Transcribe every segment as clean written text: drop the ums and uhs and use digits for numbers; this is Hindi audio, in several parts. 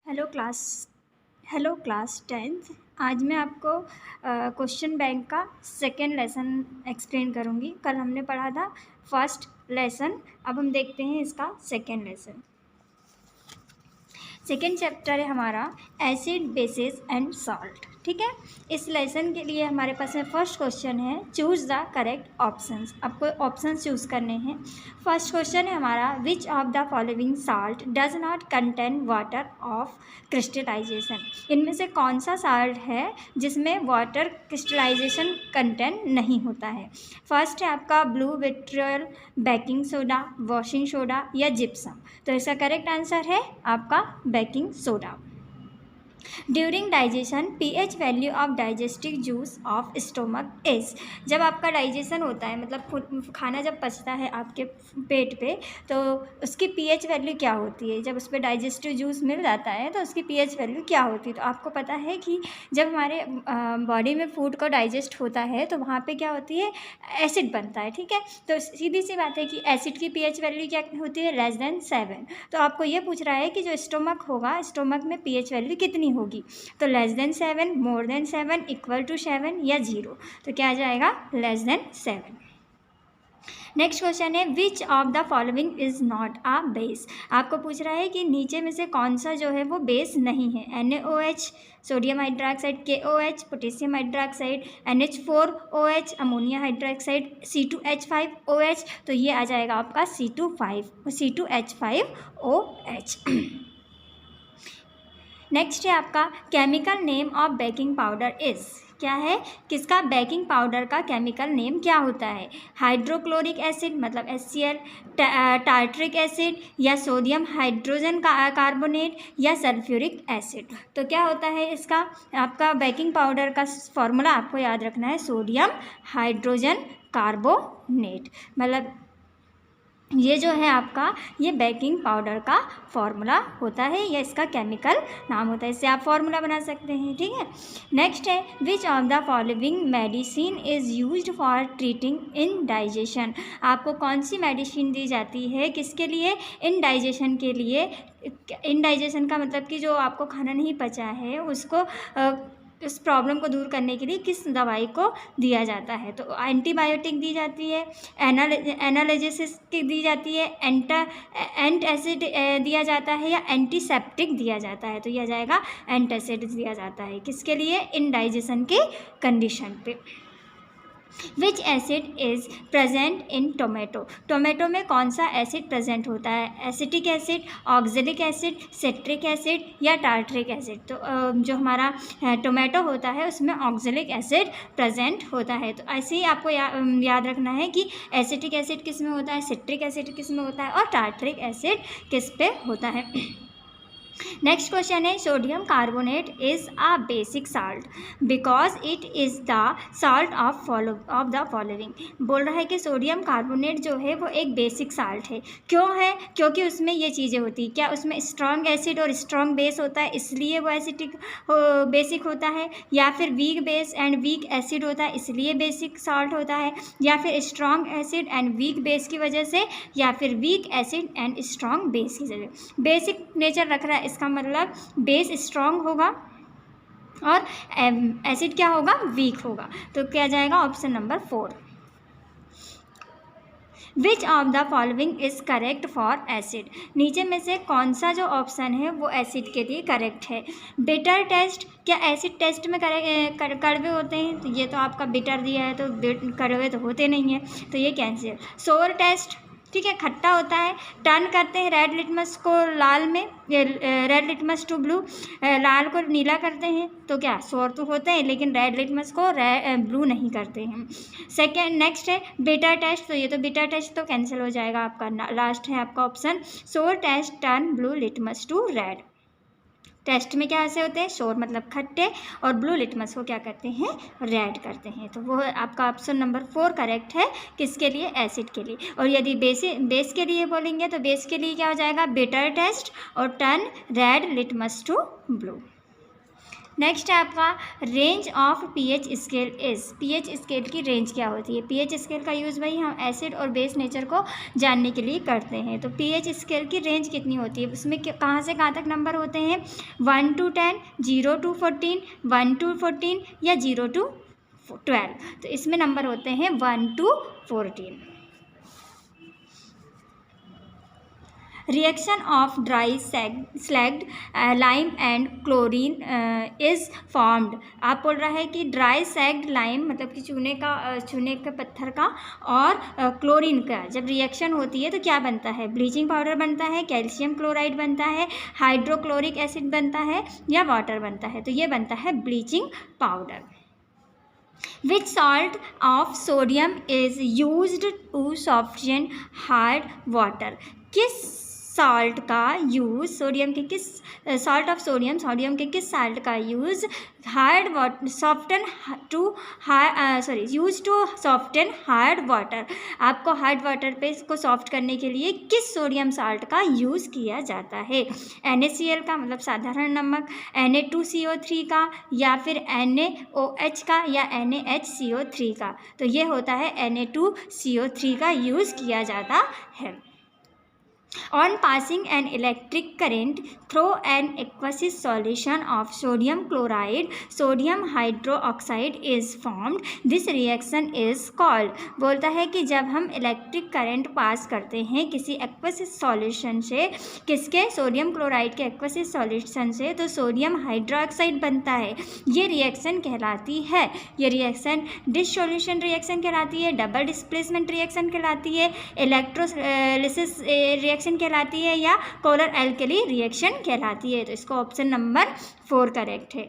Hello class hello class 10th। आज मैं आपको क्वेश्चन बैंक का सेकेंड लेसन एक्सप्लेन करूँगी। कल हमने पढ़ा था फर्स्ट लेसन, अब हम देखते हैं इसका सेकेंड लेसन। सेकेंड चैप्टर है हमारा एसिड बेसिस एंड सॉल्ट। ठीक है, इस लेसन के लिए हमारे पास में फर्स्ट क्वेश्चन है चूज द करेक्ट ऑप्शंस। आपको ऑप्शंस चूज करने हैं। फर्स्ट क्वेश्चन है हमारा which of the following salt does not contain water of crystallization. इनमें से कौन सा साल्ट है जिसमें वाटर क्रिस्टलाइजेशन कंटेन नहीं होता है। फर्स्ट है आपका blue vitriol, baking soda, washing soda या जिप्सम। तो इसका करेक्ट आंसर है आपका baking soda. During digestion pH value of digestive juice of stomach is. जब आपका डाइजेशन होता है, मतलब खाना जब पचता है आपके पेट पे, तो उसकी pH वैल्यू क्या होती है। जब उस पर डाइजेस्टिव जूस मिल जाता है तो उसकी pH वैल्यू क्या होती है। तो आपको पता है कि जब हमारे बॉडी में फूड को डाइजेस्ट होता है तो वहाँ पे क्या होती है, एसिड बनता है। ठीक है, तो सीधी सी बात है कि एसिड की pH वैल्यू क्या होती है, लेस देन 7। तो आपको ये पूछ रहा है कि जो स्टोमक होगा, स्टोमक में pH वैल्यू कितनी होगी। तो less than 7, more than 7, equal to 7 या 0। तो क्या आ जाएगा, लेस देन 7। नेक्स्ट क्वेश्चन है which of the following is not a base. आपको पूछ रहा है कि नीचे में से कौन सा जो है वो बेस नहीं है। NaOH, sodium hydroxide, KOH, potassium hydroxide, NH4OH, ammonia hydroxide, C2H5OH। तो ये आ जाएगा आपका C2H5OH। नेक्स्ट है आपका chemical name of baking powder is. क्या है, किसका बेकिंग पाउडर का केमिकल नेम क्या होता है। हाइड्रोक्लोरिक एसिड मतलब HCl, टार्ट्रिक एसिड या सोडियम हाइड्रोजन कार्बोनेट या सल्फ्यूरिक एसिड। तो क्या होता है इसका, आपका बेकिंग पाउडर का फॉर्मूला आपको याद रखना है, सोडियम हाइड्रोजन कार्बोनेट। मतलब ये जो है आपका, ये बेकिंग पाउडर का फॉर्मूला होता है या इसका केमिकल नाम होता है। इससे आप फॉर्मूला बना सकते हैं। ठीक है, नेक्स्ट है which of the following medicine is used for treating indigestion. आपको कौन सी मेडिसिन दी जाती है, किसके लिए, इनडाइजेशन के लिए। इनडाइजेशन का मतलब कि जो आपको खाना नहीं पचा है उसको इस प्रॉब्लम को दूर करने के लिए किस दवाई को दिया जाता है। तो एंटीबायोटिक दी जाती है, एनालिसिस की दी जाती है, एंट एसिड दिया जाता है या एंटीसेप्टिक दिया जाता है। तो यह जाएगा एंटासिड दिया जाता है, किसके लिए, इनडाइजेशन के कंडीशन पे। विच acid is present in tomato. Tomato में कौन सा एसिड प्रेजेंट होता है, acetic acid, oxalic acid, citric acid या टार्ट्रिक एसिड। तो जो हमारा टोमेटो होता है उसमें ऑक्जेलिक एसिड प्रेजेंट होता है। तो ऐसे ही आपको याद रखना है कि एसिटिक एसिड किस में होता है, सिट्रिक एसिड किस में होता है और टार्ट्रिक एसिड किस पे होता है। नेक्स्ट क्वेश्चन है sodium carbonate is a basic salt because it is the salt of the following. बोल रहा है कि सोडियम कार्बोनेट जो है वो एक बेसिक साल्ट है। क्यों है, क्योंकि उसमें ये चीज़ें होती हैं। क्या उसमें स्ट्रॉन्ग एसिड और स्ट्रॉन्ग बेस होता है इसलिए वो एसिटिक बेसिक होता है, या फिर weak base and weak acid होता है इसलिए बेसिक साल्ट होता है, या फिर strong acid and weak base की वजह से, या फिर weak acid and strong base की वजह से। बेसिक नेचर रख रहा है, इसका मतलब बेस स्ट्रॉन्ग होगा और एसिड क्या होगा, वीक होगा। तो क्या जाएगा, option number 4। Which of the following is correct for acid. नीचे में से कौन सा जो ऑप्शन है वो एसिड के लिए करेक्ट है। बिटर टेस्ट, क्या एसिड टेस्ट में कड़वे होते हैं। तो ये तो आपका बिटर दिया है तो कड़वे तो होते नहीं हैं, तो ये कैंसिल। सोर टेस्ट, ठीक है, खट्टा होता है। टर्न करते हैं रेड लिटमस को लाल में, रेड लिटमस टू ब्लू, लाल को नीला करते हैं। तो क्या, सोर तो होते हैं लेकिन रेड लिटमस को ब्लू नहीं करते हैं। सेकेंड, नेक्स्ट है बिटर टेस्ट। तो ये तो बिटर टेस्ट तो कैंसिल हो जाएगा आपका। लास्ट है आपका option sour taste turn blue litmus to red. Taste में क्या ऐसे होते हैं, शोर मतलब खट्टे, और ब्लू लिटमस को क्या करते हैं, रेड करते हैं। तो वो आपका ऑप्शन नंबर 4 करेक्ट है, किसके लिए, एसिड के लिए। और यदि बेस के लिए बोलेंगे तो बेस के लिए क्या हो जाएगा, बिटर टेस्ट और turn red litmus to blue. Next है आपका range of pH scale is. PH scale की रेंज क्या होती है? पीएच स्केल का यूज़ भाई हम एसिड और बेस नेचर को जानने के लिए करते हैं। तो पीएच स्केल की रेंज कितनी होती है, उसमें कहाँ से कहाँ तक नंबर होते हैं? 1 to 10, 0 to 14, 1 to 14 या 0 to 12। तो इसमें नंबर होते हैं 1 to 14। Reaction of dry slagged lime and chlorine is formed. आप बोल रहा है कि ड्राई सैग्ड लाइम मतलब कि चूने के पत्थर का और क्लोरीन का जब रिएक्शन होती है तो क्या बनता है? ब्लीचिंग पाउडर बनता है, कैल्शियम क्लोराइड बनता है, हाइड्रोक्लोरिक एसिड बनता है या वाटर बनता है? तो ये बनता है bleaching powder. Which salt of sodium is used to soften hard water? किस सॉल्ट का यूज़ सोडियम के किस सॉल्ट ऑफ सोडियम के किस सॉल्ट का use hard water soften to use to soften hard water? आपको हार्ड वाटर पे इसको सॉफ्ट करने के लिए किस सोडियम सॉल्ट का यूज़ किया जाता है? NaCl का मतलब साधारण नमक, Na2CO3 का या फिर NaOH का या NaHCO3 का? तो ये होता है Na2CO3 का यूज़ किया जाता है। On passing an electric current through an aqueous solution of sodium chloride, sodium hydroxide is formed. This reaction is called। बोलता है कि जब हम इलेक्ट्रिक करंट पास करते हैं किसी एक्वस सॉल्यूशन से, किसके? सोडियम क्लोराइड के एक्वस सॉल्यूशन से, तो सोडियम हाइड्रोक्साइड बनता है। ये रिएक्शन कहलाती है, ये रिएक्शन डिसोल्यूशन रिएक्शन कहलाती है, डबल डिस्प्लेसमेंट रिएक्शन कहलाती है, इलेक्ट्रोलिसिस रिएक्शन कहलाती है या पोलर एल्कली रिएक्शन कहलाती है। तो इसको ऑप्शन नंबर 4 करेक्ट है।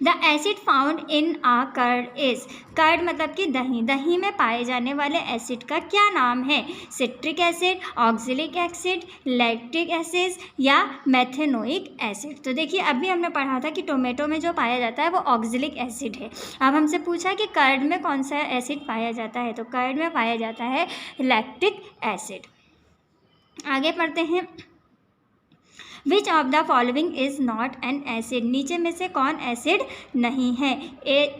The acid found in a curd is. Curd मतलब कि दही में पाए जाने वाले एसिड का क्या नाम है? Citric acid, oxalic acid, lactic acid या मेथेनोइक एसिड? तो देखिए अभी हमने पढ़ा था कि टोमेटो में जो पाया जाता है वो ऑक्जेलिक एसिड है। अब हमसे पूछा कि कर्ड में कौन सा एसिड पाया जाता है, तो कर्ड में पाया जाता है लैक्टिक एसिड। आगे पढ़ते हैं। विच of the following is not an acid? नीचे में से कौन एसिड नहीं है?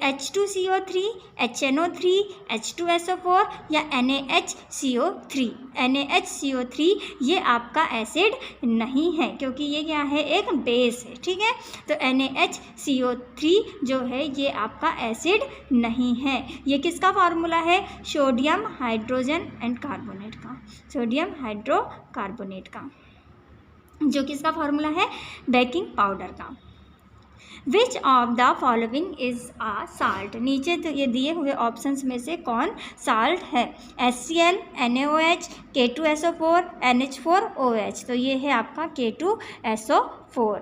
H2CO3, HNO3, H2SO4 या NaHCO3? NaHCO3 ये आपका एसिड नहीं है क्योंकि ये क्या है? एक बेस है, ठीक है। तो NaHCO3 जो है ये आपका एसिड नहीं है। ये किसका फॉर्मूला है? सोडियम हाइड्रोजन एंड कार्बोनेट का, सोडियम हाइड्रोकार्बोनेट का, जो किसका फॉर्मूला है? बेकिंग पाउडर का। Which of the following is a salt? नीचे तो ये दिए हुए ऑप्शंस में से कौन साल्ट है? HCl, NaOH, K2SO4, NH4OH। तो ये है आपका K2SO4।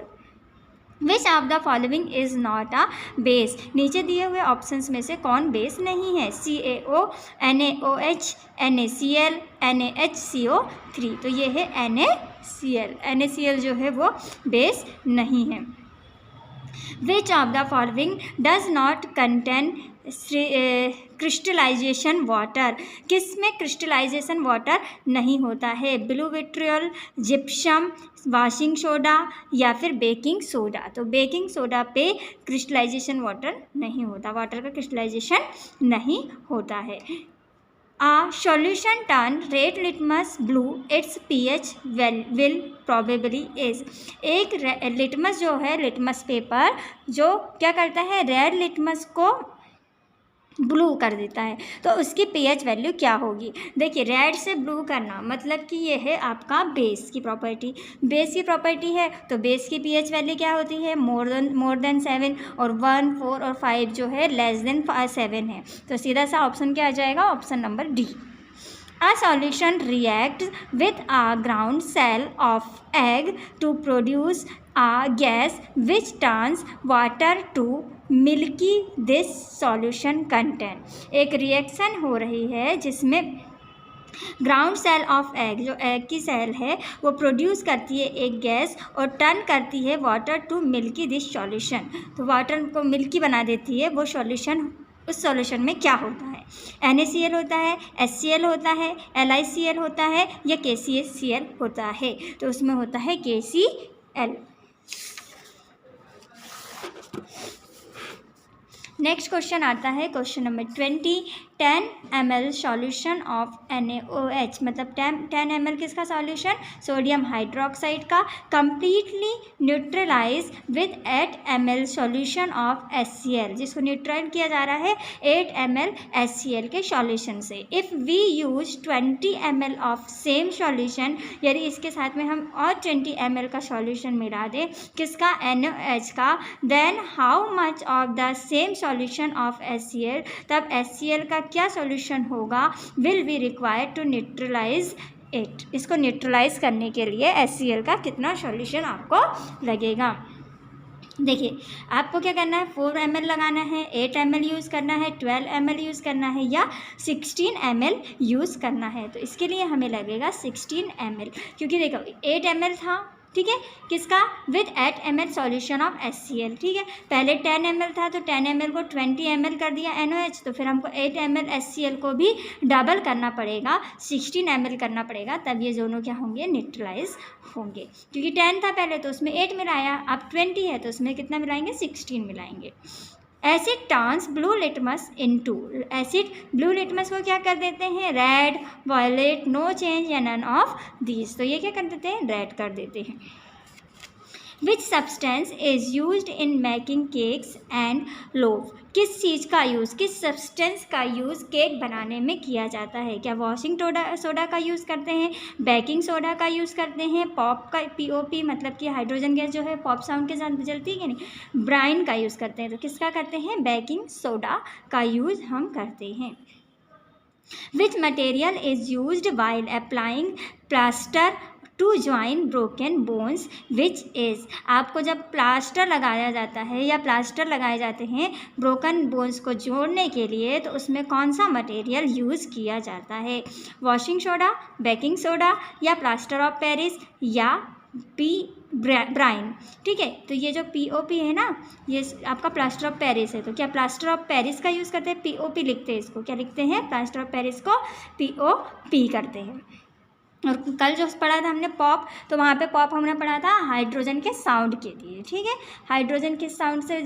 Which of the following is not a base? नीचे दिए हुए ऑप्शंस में से कौन बेस नहीं है? CaO, NaOH, NaCl, NaHCO3। तो ये है NaCl। NaCl जो है वो बेस नहीं है। Which of the following does not contain crystallization water? किस में क्रिस्टलाइजेशन वाटर नहीं होता है? Blue vitriol, gypsum, washing soda या फिर बेकिंग सोडा? तो बेकिंग सोडा पे क्रिस्टलाइजेशन वाटर नहीं होता, वाटर का क्रिस्टलाइजेशन नहीं होता है। A solution turn red litmus blue, its pH will probably is। एक लिटमस जो है, लिटमस पेपर जो क्या करता है? रेड लिटमस को ब्लू कर देता है, तो उसकी pH वैल्यू क्या होगी? देखिए रेड से ब्लू करना मतलब कि ये है आपका बेस की प्रॉपर्टी। बेस की प्रॉपर्टी है तो बेस की pH वैल्यू क्या होती है? मोर देन 7, और 1, 4 और 5 जो है लेस देन 7 है। तो सीधा सा ऑप्शन क्या आ जाएगा? Option number D. A solution reacts with a ground cell of egg to produce a gas which turns water to milky। This solution contain। एक रिएक्शन हो रही है जिसमें ग्राउंड सेल ऑफ एग, जो एग की सेल है वो प्रोड्यूस करती है एक गैस और टर्न करती है water to milky this solution. तो वाटर को मिल्की बना देती है वो सॉल्यूशन। उस सॉल्यूशन में क्या होता है? NaCl होता है, HCl होता है, LiCl होता है या KCl होता है? तो उसमें होता है KCl। नेक्स्ट क्वेश्चन आता है question number 20, 10 ml solution of NaOH, मतलब 10 ml किसका सॉल्यूशन, सोडियम हाइड्रोक्साइड का, completely neutralize with 8 ml solution of HCl, जिसको न्यूट्रल किया जा रहा है 8 ml HCl के सॉल्यूशन से। If we use 20 ml of same solution, यदि इसके साथ में हम और 20 ml का सॉल्यूशन मिला दें किसका, NaOH का, then how much of the same solution of HCl, तब HCl का क्या सॉल्यूशन होगा, will be required to neutralize it, इसको न्यूट्रलाइज करने के लिए HCl का कितना सॉल्यूशन आपको लगेगा। देखिए आपको क्या करना है, 4 ml लगाना है, 8 ml यूज़ करना है, 12 ml यूज़ करना है या 16 ml यूज़ करना है। तो इसके लिए हमें लगेगा 16 ml, क्योंकि देखो 8 ml था, ठीक है, किसका, with 8 ml solution of HCl, ठीक है, पहले 10 ml था तो 10 ml को 20 ml कर दिया NaOH, तो फिर हमको 8 ml HCl को भी डबल करना पड़ेगा, 16 ml करना पड़ेगा, तब ये दोनों क्या होंगे, न्यूट्रलाइज होंगे। क्योंकि 10 था पहले तो उसमें 8 मिलाया, अब 20 है तो उसमें कितना मिलाएंगे, 16 मिलाएंगे। Acid turns blue litmus into, acid blue litmus को क्या कर देते हैं, रेड, वॉयलेट, नो चेंज या नन ऑफ दीज, तो ये क्या कर देते हैं, रेड कर देते हैं। Which substance is used in making cakes and loaf, किस चीज़ का यूज़, किस सब्सटेंस का यूज़ केक बनाने में किया जाता है, क्या वॉशिंग सोडा का यूज़ करते हैं, बेकिंग सोडा का यूज़ करते हैं, पॉप का POP मतलब कि हाइड्रोजन गैस जो है पॉप साउंड के साथ जलती है नहीं, ब्राइन का यूज़ करते हैं, तो किसका करते हैं, बेकिंग सोडा का यूज़ हम करते हैं। Which material is used while applying plaster to join broken bones, which is, आपको जब प्लास्टर लगाया जाता है या प्लास्टर लगाए जाते हैं ब्रोकन बोन्स को जोड़ने के लिए, तो उसमें कौन सा मटेरियल यूज़ किया जाता है, वॉशिंग सोडा, बेकिंग सोडा या प्लास्टर ऑफ पेरिस या ब्राइन, ठीक है। तो ये जो POP है ना, ये आपका प्लास्टर ऑफ पेरिस है, तो क्या प्लास्टर ऑफ पेरिस का यूज़ करते हैं, POP लिखते हैं इसको, क्या लिखते हैं, प्लास्टर ऑफ पेरिस को POP करते हैं। और कल जो पढ़ा था हमने पॉप, तो वहाँ पे पॉप हमने पढ़ा था हाइड्रोजन के साउंड के लिए, ठीक है, हाइड्रोजन के साउंड से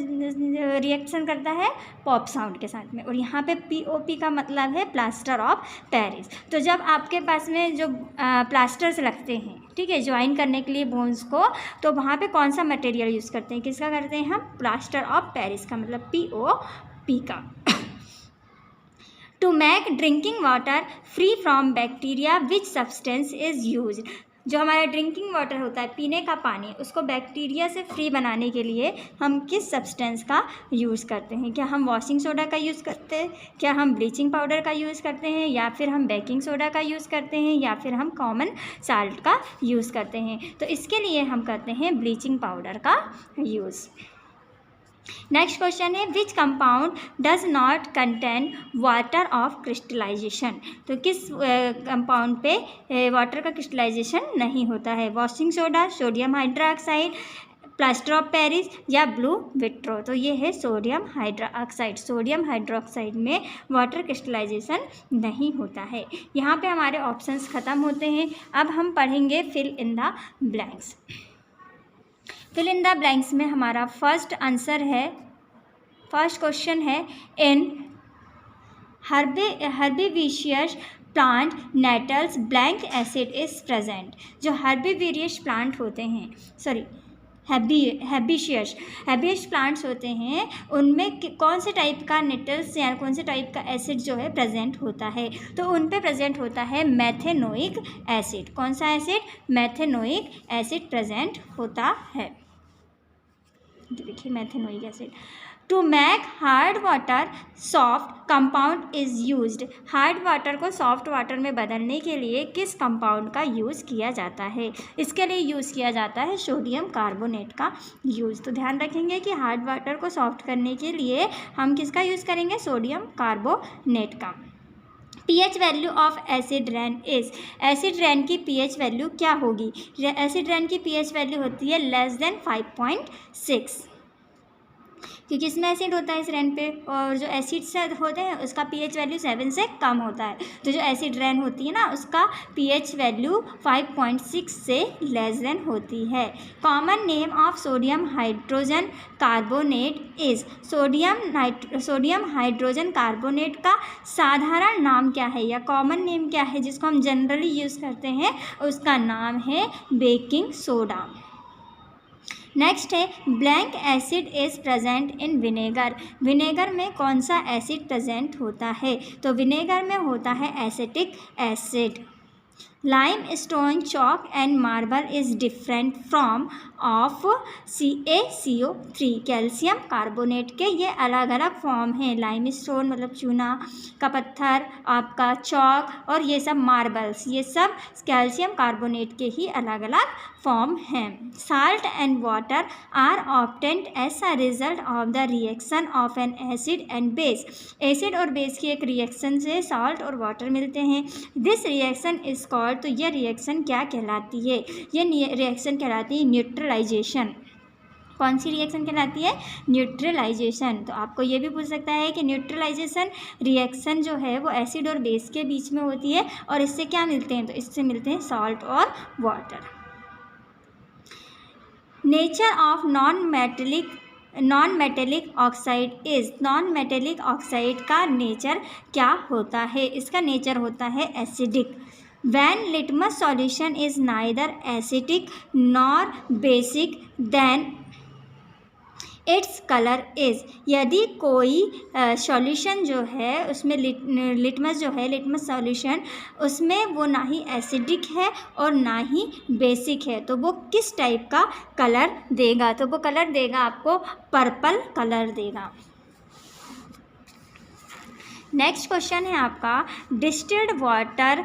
रिएक्शन करता है पॉप साउंड के साथ में, और यहाँ पे POP का मतलब है प्लास्टर ऑफ पेरिस। तो जब आपके पास में जो प्लास्टर्स लगते हैं, ठीक है, ज्वाइन करने के लिए बोन्स को, तो वहाँ पे कौन सा मटेरियल यूज़ करते हैं, किसका करते हैं हम, प्लास्टर ऑफ पेरिस का, मतलब POP का। To make drinking water free from bacteria which substance is use, जो हमारा ड्रिंकिंग वाटर होता है, पीने का पानी, उसको बैक्टीरिया से फ्री बनाने के लिए हम किस सब्सटेंस का यूज़ करते हैं, क्या हम वॉशिंग सोडा का यूज़ करते हैं, क्या हम ब्लीचिंग पाउडर का यूज़ करते हैं, या फिर हम बेकिंग सोडा का यूज़ करते हैं, या फिर हम कॉमन साल्ट का यूज़ करते हैं। तो इसके लिए हम करते हैं ब्लीचिंग पाउडर का यूज़। नेक्स्ट क्वेश्चन है, which compound does not contain water of crystallization, तो किस कंपाउंड पे वाटर का क्रिस्टलाइजेशन नहीं होता है, washing soda, sodium hydroxide, plaster of Paris या ब्लू विट्रो, तो ये है सोडियम हाइड्रोक्साइड, सोडियम हाइड्रोक्साइड में वाटर क्रिस्टलाइजेशन नहीं होता है। यहाँ पे हमारे ऑप्शंस ख़त्म होते हैं। अब हम पढ़ेंगे fill in the blanks. Fill in the blanks में हमारा फर्स्ट क्वेश्चन है, in herbaceous plant nettles blank acid is present, जो हर्बीविशियस प्लांट होते हैं, हैबिशियस प्लांट्स होते हैं, उनमें कौन से टाइप का नेटल्स या कौन से टाइप का एसिड जो है प्रेजेंट होता है, तो उन पे प्रेजेंट होता है मेथेनोइक एसिड। कौन सा एसिड, मेथेनोइक एसिड प्रेजेंट होता है। देखिए methanoic acid. To make hard water soft compound is used, hard water को सॉफ्ट वाटर में बदलने के लिए किस कंपाउंड का यूज़ किया जाता है, इसके लिए यूज़ किया जाता है सोडियम कार्बोनेट का यूज़। तो ध्यान रखेंगे कि हार्ड वाटर को सॉफ्ट करने के लिए हम किसका यूज़ करेंगे, सोडियम कार्बोनेट का। pH value of acid rain is, acid rain की pH वैल्यू क्या होगी, एसिड रेन की pH वैल्यू होती है लेस देन 5.6। क्योंकि इसमें एसिड होता है इस रेन पे, और जो एसिड से होते हैं उसका पीएच वैल्यू 7 से कम होता है। तो जो एसिड रेन होती है ना उसका पीएच वैल्यू 5.6 से लेस देन होती है। Common name of sodium hydrogen carbonate is, sodium hydrogen carbonate का साधारण नाम क्या है या कॉमन नेम क्या है जिसको हम जनरली यूज़ करते हैं, उसका नाम है बेकिंग सोडा। नेक्स्ट है blank acid is present in vinegar, vinegar में कौन सा एसिड प्रेजेंट होता है, तो विनेगर में होता है acetic acid. Lime stone chalk and marble is different from of CaCO3, calcium carbonate के ये अलग अलग फॉर्म हैं। लाइम स्टोन मतलब चूना का पत्थर, आपका चॉक और ये सब मार्बल्स, ये सब कैल्शियम कार्बोनेट के ही अलग अलग फॉर्म हैं। Salt and water are obtained as a result of the reaction of an acid and base, acid और बेस की एक रिएक्शन से साल्ट और वाटर मिलते हैं। दिस रिएक्शन इज कॉल्ड, तो यह रिएक्शन क्या कहलाती है, ये रिएक्शन कहलाती है न्यूट्रलाइजेशन। कौन सी रिएक्शन कहलाती है, न्यूट्रलाइजेशन। तो आपको ये भी पूछ सकता है कि न्यूट्रलाइजेशन रिएक्शन जो है वो एसिड और बेस के बीच में होती है और इससे क्या मिलते हैं, तो इससे मिलते हैं सॉल्ट और water. Nature of non metallic oxide is, non metallic oxide का नेचर क्या होता है, इसका नेचर होता है acidic. When litmus solution is neither acidic nor basic then its color is, यदि कोई सॉल्यूशन जो है उसमें लिटमस जो है, लिटमस सॉल्यूशन उसमें वो ना ही एसिडिक है और ना ही बेसिक है, तो वो किस टाइप का कलर देगा, तो वो कलर देगा आपको पर्पल कलर देगा। नेक्स्ट क्वेश्चन है आपका, distilled water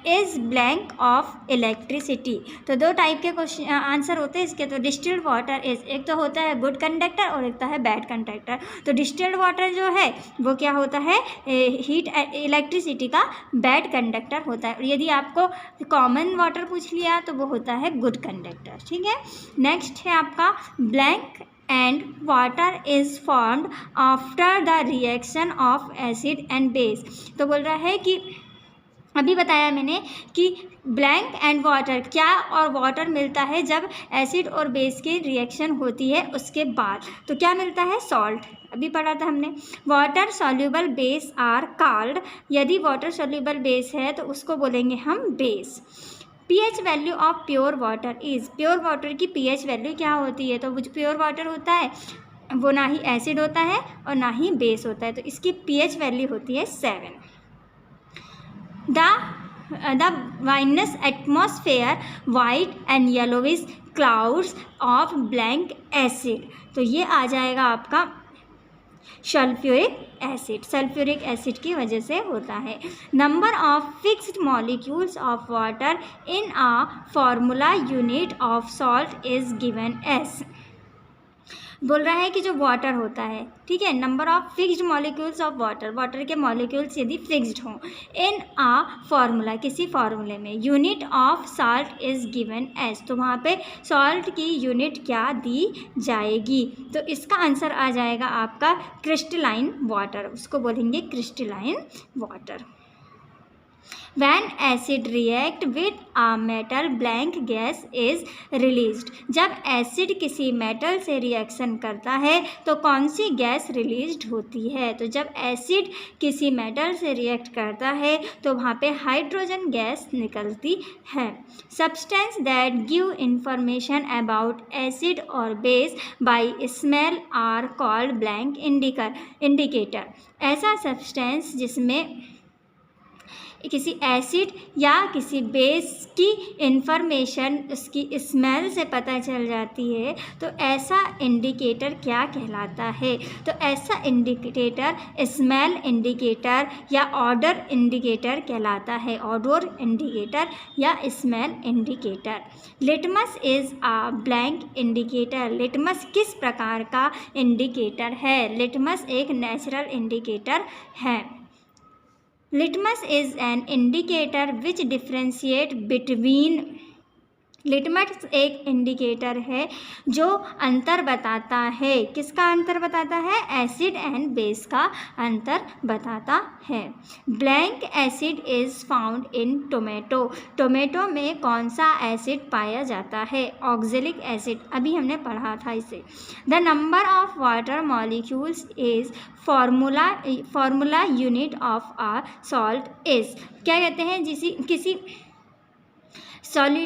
is blank of electricity. तो दो टाइप के क्वेश्चन आंसर होते हैं इसके। तो डिस्टिल्ड वाटर इज, एक तो होता है गुड कंडक्टर और एक तो है बैड कंडक्टर। तो डिस्टिल्ड वाटर जो है वो क्या होता है, हीट इलेक्ट्रिसिटी का बैड कंडक्टर होता है। और यदि आपको कॉमन वाटर पूछ लिया तो वो होता है गुड कंडक्टर, ठीक है। नेक्स्ट है आपका, blank and water is formed after the reaction of acid and base। तो बोल रहा है कि अभी बताया मैंने कि ब्लैंक एंड वाटर, क्या और वाटर मिलता है जब एसिड और बेस की रिएक्शन होती है उसके बाद, तो क्या मिलता है, सॉल्ट। अभी पढ़ा था हमने। Water soluble base are called, यदि वाटर सॉल्यूबल बेस है तो उसको बोलेंगे हम base. PH value of pure water is, pure water की पीएच वैल्यू क्या होती है, तो वो जो प्योर वाटर होता है वो ना ही एसिड होता है और ना ही बेस होता है, तो इसकी पीएच वैल्यू होती है 7। The wines atmosphere white and yellowish clouds of blank acid, तो ये आ जाएगा आपका सल्फ्यूरिक एसिड, सल्फ्यूरिक एसिड की वजह से होता है। Number of fixed molecules of water in a formula unit of salt is given as, बोल रहा है कि जो वाटर होता है, ठीक है, number of fixed molecules of water, water के मॉलिक्यूल्स यदि फिक्स्ड हों इन अ फार्मूला, किसी फार्मूले में, unit of salt is given as, तो वहाँ पे सॉल्ट की यूनिट क्या दी जाएगी, तो इसका आंसर आ जाएगा आपका क्रिस्टलाइन वाटर, उसको बोलेंगे crystalline water. When acid react with a metal, blank gas is released। जब एसिड किसी मेटल से रिएक्शन करता है तो कौन सी गैस रिलीज्ड होती है, तो जब एसिड किसी मेटल से रिएक्ट करता है तो वहाँ पे हाइड्रोजन गैस निकलती है। Substance that give information about acid और base by smell are called blank indicator. ऐसा सब्सटेंस जिसमें किसी एसिड या किसी बेस की इंफॉर्मेशन उसकी स्मेल से पता चल जाती है, तो ऐसा इंडिकेटर क्या कहलाता है, तो ऐसा इंडिकेटर स्मेल इंडिकेटर या ऑडर इंडिकेटर कहलाता है, ऑडर इंडिकेटर या smell indicator. Litmus is a blank indicator, litmus किस प्रकार का इंडिकेटर है, लिटमस एक नेचुरल इंडिकेटर है। Litmus is an indicator which differentiate between litmus एक इंडिकेटर है जो अंतर बताता है, किसका अंतर बताता है? एसिड एंड बेस का अंतर बताता है। Blank acid is found in tomato, tomato में कौन सा एसिड पाया जाता है? ऑक्जेलिक एसिड, अभी हमने पढ़ा था इसे। The number of water molecules is formula unit of a salt is, क्या कहते हैं?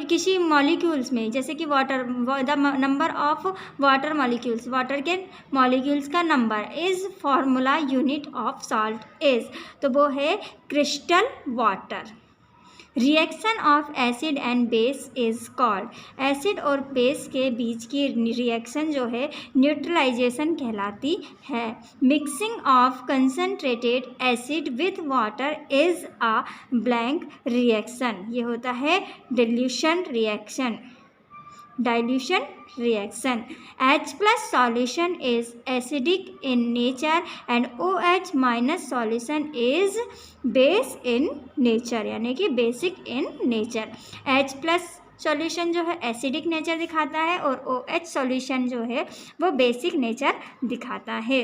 किसी मॉलिक्यूल्स में, जैसे कि water, the number of water molecules, water के मॉलिक्यूल्स का number, is formula unit of salt is, तो वो है crystal water. Reaction of acid and base is called, acid और बेस के बीच की रिएक्शन जो है न्यूट्रलाइजेशन कहलाती है। Mixing of concentrated acid with water is a blank reaction, ये होता है dilution reaction. H plus solution is acidic in nature and OH minus solution is base in nature, यानी कि basic in nature। H plus solution जो है एसिडिक नेचर दिखाता है और OH सॉल्यूशन जो है वो बेसिक नेचर दिखाता है।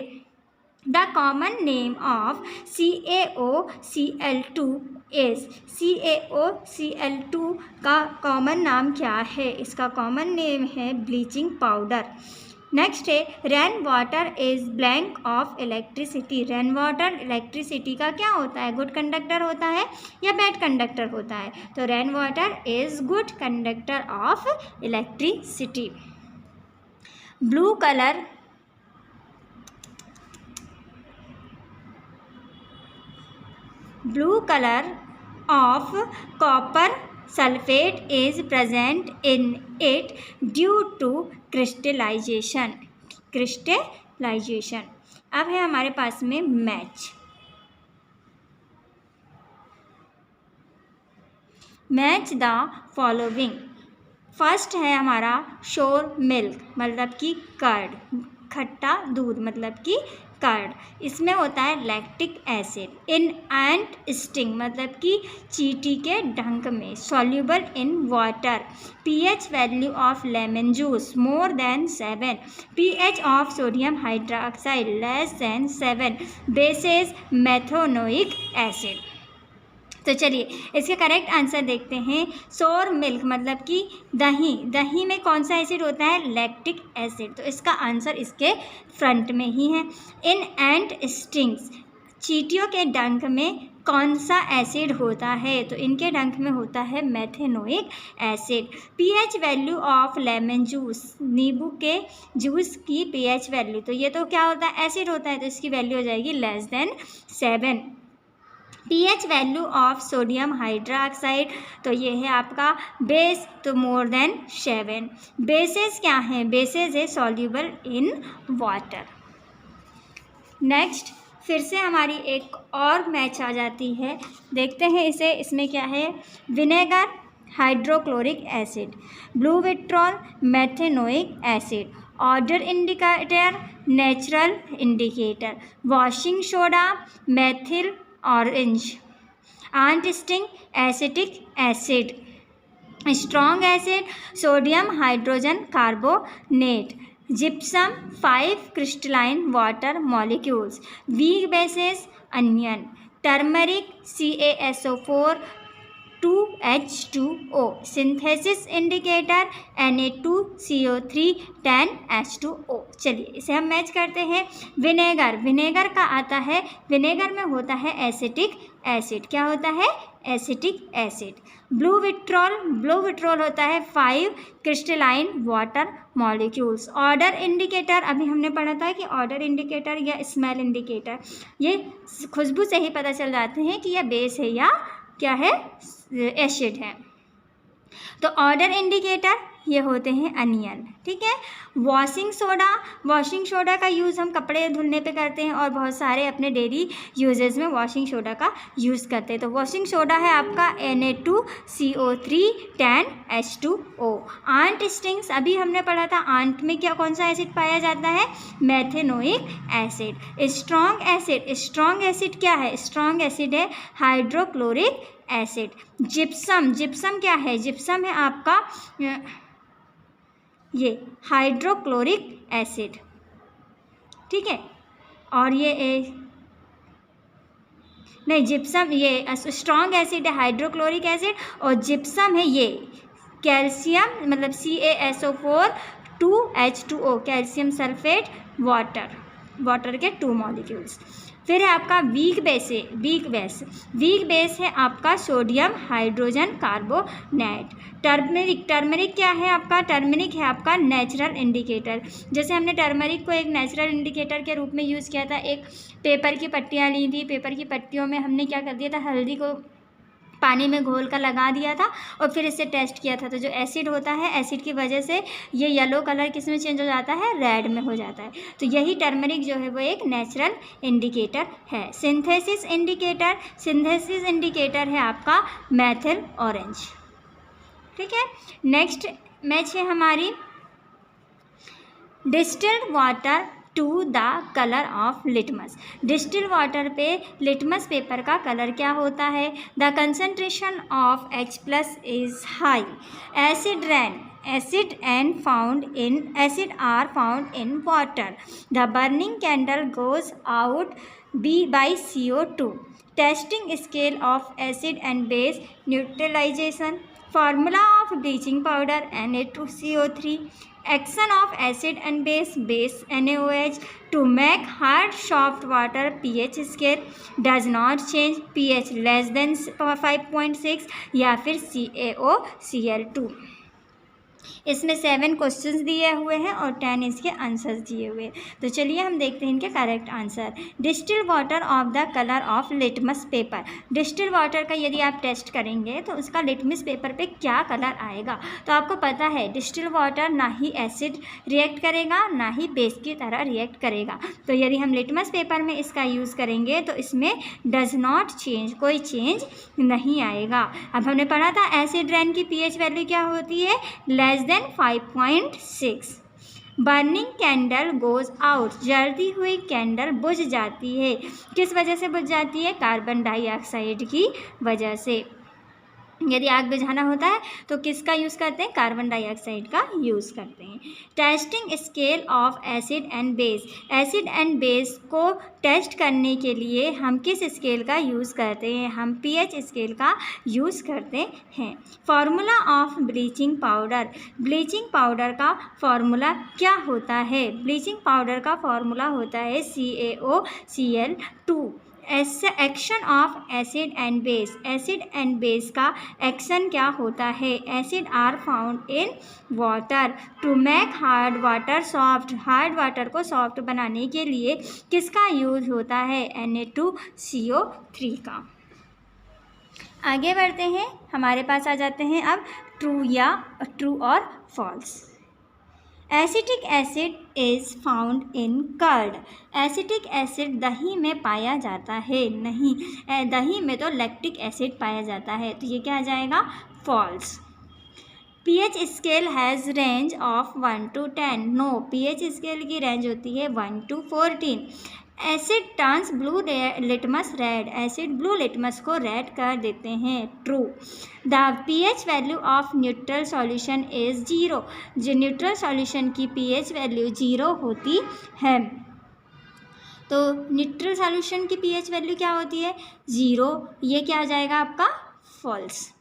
The common name of CaOCl2 is, CaOCl2 का कॉमन नाम क्या है? इसका कॉमन नेम है ब्लीचिंग पाउडर। नेक्स्ट है rain water is blank of electricity, rain water electricity का क्या होता है? गुड कंडक्टर होता है या बैड कंडक्टर होता है? तो rain water is good conductor of electricity. Blue color of copper sulfate is present in it due to crystallization। अब है हमारे पास में मैच द फॉलोइंग। फर्स्ट है हमारा श्योर मिल्क, मतलब कि कर्ड, खट्टा दूध मतलब कि कर्ड, इसमें होता है lactic acid. In ant sting मतलब कि चींटी के डंक में, soluble in water. pH value of lemon juice more than 7, pH of sodium hydroxide less than 7, bases methanoic acid. तो चलिए इसके करेक्ट आंसर देखते हैं। सोर मिल्क मतलब कि दही में कौन सा एसिड होता है? लैक्टिक एसिड, तो इसका आंसर इसके फ्रंट में ही है। इन एंट स्टिंग्स, चींटियों के डंक में कौन सा एसिड होता है? तो इनके डंक में होता है methanoic acid. pH value of lemon juice, नींबू के जूस की pH वैल्यू, तो ये तो क्या होता है? एसिड होता है, तो इसकी वैल्यू हो जाएगी less than 7। pH value of sodium hydroxide, तो ये है आपका बेस, तो मोर देन 7। बेसेस क्या हैं? बेसेस है सॉल्यूबल इन वाटर। नेक्स्ट फिर से हमारी एक और मैच आ जाती है, देखते हैं इसे। इसमें क्या है? Vinegar, hydrochloric acid, blue vitriol, methanoic acid. Odour indicator, natural indicator, washing soda, methyl orange, ant sting, acetic acid, strong acid, sodium hydrogen carbonate, gypsum, 5 crystalline water molecules, weak bases, anion, turmeric, CaSO4 2H2O, synthesis indicator, Na2CO3 10H2O। चलिए इसे हम मैच करते हैं। विनेगर का आता है, विनेगर में होता है एसिटिक एसिड, क्या होता है? Acetic acid. ब्लू विट्रॉल होता है 5 crystalline water molecules. Order indicator, अभी हमने पढ़ा था कि ऑर्डर इंडिकेटर या स्मेल इंडिकेटर, ये खुशबू से ही पता चल जाते हैं कि यह बेस है या क्या है? एसिड है। तो ऑर्डर इंडिकेटर ये होते हैं अनियन, ठीक है। वॉशिंग सोडा का यूज़ हम कपड़े धुलने पे करते हैं और बहुत सारे अपने डेली यूजेस में वॉशिंग सोडा का यूज़ करते हैं। तो वॉशिंग सोडा है आपका Na2CO3 10H2O। आंट स्टिंग्स, अभी हमने पढ़ा था आंट में क्या कौन सा एसिड पाया जाता है? Methanoic acid. स्ट्रॉन्ग एसिड क्या है? स्ट्रॉन्ग एसिड है हाइड्रोक्लोरिक एसिड। जिप्सम, जिप्सम क्या है? जिप्सम है आपका ये हाइड्रोक्लोरिक एसिड, ठीक है। और ये नहीं, जिप्सम ये स्ट्रॉन्ग एसिड है हाइड्रोक्लोरिक एसिड, और जिप्सम है ये कैल्शियम मतलब CaSO4 2H2O, calcium sulphate water, water के 2 मॉलिक्यूल्स। फिर है आपका वीक बेस है, वीक बेस है आपका sodium hydrogen carbonate. Turmeric, turmeric क्या है आपका? टर्मरिक है आपका नेचुरल इंडिकेटर। जैसे हमने टर्मरिक को एक नेचुरल इंडिकेटर के रूप में यूज़ किया था, एक पेपर की पट्टियाँ ली थी, पेपर की पट्टियों में हमने क्या कर दिया था, हल्दी को पानी में घोल कर लगा दिया था और फिर इसे टेस्ट किया था। तो जो एसिड होता है, एसिड की वजह से ये येलो कलर किस में चेंज हो जाता है? रेड में हो जाता है। तो यही टर्मरिक जो है वो एक नेचुरल इंडिकेटर है। सिंथेसिस इंडिकेटर, सिंथेसिस इंडिकेटर है आपका मेथिल ऑरेंज, ठीक है। नेक्स्ट मैच है हमारी distilled water to the colour of litmus. Distil water पे लिटमस पेपर का कलर क्या होता है? The concentration of H+ is high. Acid rain, acid are found in water. The burning candle goes out by CO2. Testing scale of acid and base neutralization. Formula of bleaching powder Na2CO3. Action of acid and base NaOH to make hard soft water. pH scale does not change, pH less than 5.6 या फिर CaOCl2। इसमें 7 क्वेश्चंस दिए हुए हैं और 10 इसके आंसर्स दिए हुए हैं। तो चलिए हम देखते हैं इनके correct answer. Distil water of the colour of litmus paper. Distil water का यदि आप टेस्ट करेंगे तो उसका लिटमस पेपर पे क्या कलर आएगा? तो आपको पता है डिस्टिल वाटर ना ही एसिड रिएक्ट करेगा ना ही बेस की तरह रिएक्ट करेगा। तो यदि हम लिटमस पेपर में इसका यूज़ करेंगे तो इसमें डज नॉट चेंज, कोई चेंज नहीं आएगा। अब हमने पढ़ा था एसिड रेन की pH वैल्यू क्या होती है? Less than 5.6। Burning candle goes out, जलती हुई कैंडल बुझ जाती है। किस वजह से बुझ जाती है? कार्बन डाइऑक्साइड की वजह से। यदि आग बुझाना होता है तो किसका यूज़ करते हैं? कार्बन डाइऑक्साइड का यूज़ करते हैं। Testing scale of acid and base. Acid and base को टेस्ट करने के लिए हम किस स्केल का यूज़ करते हैं? हम pH स्केल का यूज़ करते हैं। Formula of bleaching powder. Bleaching powder का फार्मूला क्या होता है? ब्लीचिंग पाउडर का फार्मूला होता है CaOCl2। Action of acid and base. Acid and base का एक्शन क्या होता है? Acid are found in water to make hard water soft. Hard water को सॉफ्ट बनाने के लिए किसका यूज होता है? Na2CO3 का। आगे बढ़ते हैं, हमारे पास आ जाते हैं अब ट्रू और false. Acetic acid is found in curd. Acetic acid दही में पाया जाता है? नहीं, दही में तो लैक्टिक एसिड पाया जाता है, तो ये क्या आ जाएगा? False. pH scale has range of 1 to 10। No, pH scale की रेंज होती है 1 to 14। Acid turns blue litmus red. Acid blue litmus को रेड कर देते हैं। True. The pH value of neutral solution is 0। जो न्यूट्रल सॉल्यूशन की pH वैल्यू 0 होती है, तो न्यूट्रल सॉल्यूशन की pH वैल्यू क्या होती है? 0। ये क्या आ जाएगा आपका? False.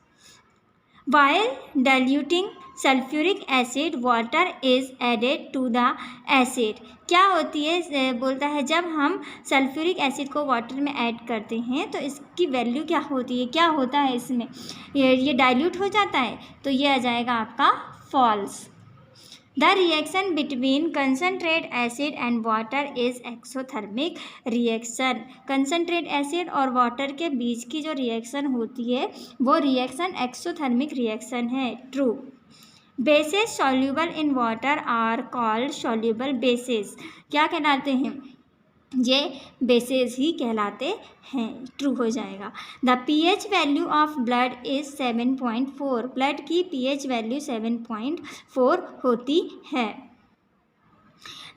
While diluting sulphuric acid water is added to the acid. क्या होती है? बोलता है जब हम सल्फ्यूरिक एसिड को वाटर में ऐड करते हैं तो इसकी वैल्यू क्या होती है? क्या होता है इसमें? ये डाइल्यूट हो जाता है, तो ये आ जाएगा आपका false. The reaction between concentrate acid and water is exothermic reaction. Concentrate acid और वाटर के बीच की जो रिएक्शन होती है वो रिएक्शन एक्सोथर्मिक रिएक्शन है। True. Bases soluble in water are called soluble bases. क्या कहलाते हैं? ये बेसेस ही कहलाते हैं। ट्रू हो जाएगा। The pH value of blood is 7.4। Blood की pH वैल्यू 7.4 होती है।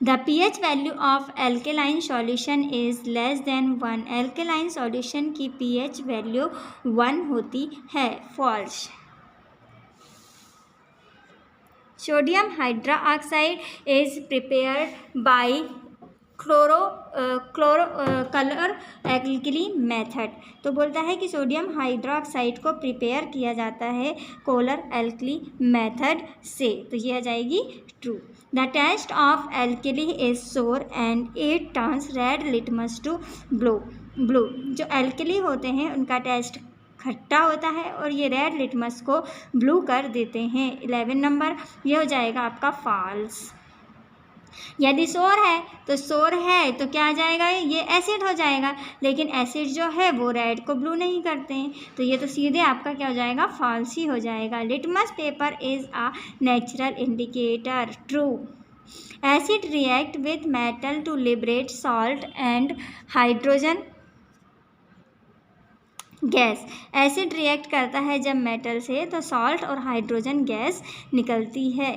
The pH value of alkaline solution is less than 1। Alkaline solution की pH वैल्यू 1 होती है। False. Sodium hydroxide is prepared by chlor alkali method. तो बोलता है कि सोडियम हाइड्रोक्साइड को प्रिपेयर किया जाता है कोलर एल्कली मेथड से। तो ये आ जाएगी true. The test of alkali is sour and it turns red litmus to blue. जो एल्कली होते हैं उनका टेस्ट खट्टा होता है और ये रेड लिटमस को ब्लू कर देते हैं। 11 नंबर ये हो जाएगा आपका फॉल्स। यदि सोर है तो क्या आ जाएगा, ये एसिड हो जाएगा, लेकिन एसिड जो है वो रेड को ब्लू नहीं करते हैं, तो ये तो सीधे आपका क्या हो जाएगा, फॉल्स ही हो जाएगा। Litmus paper is a natural indicator. True. Acid react with metal to liberate salt and hydrogen gas. Acid react करता है जब मेटल से तो सॉल्ट और हाइड्रोजन गैस निकलती है।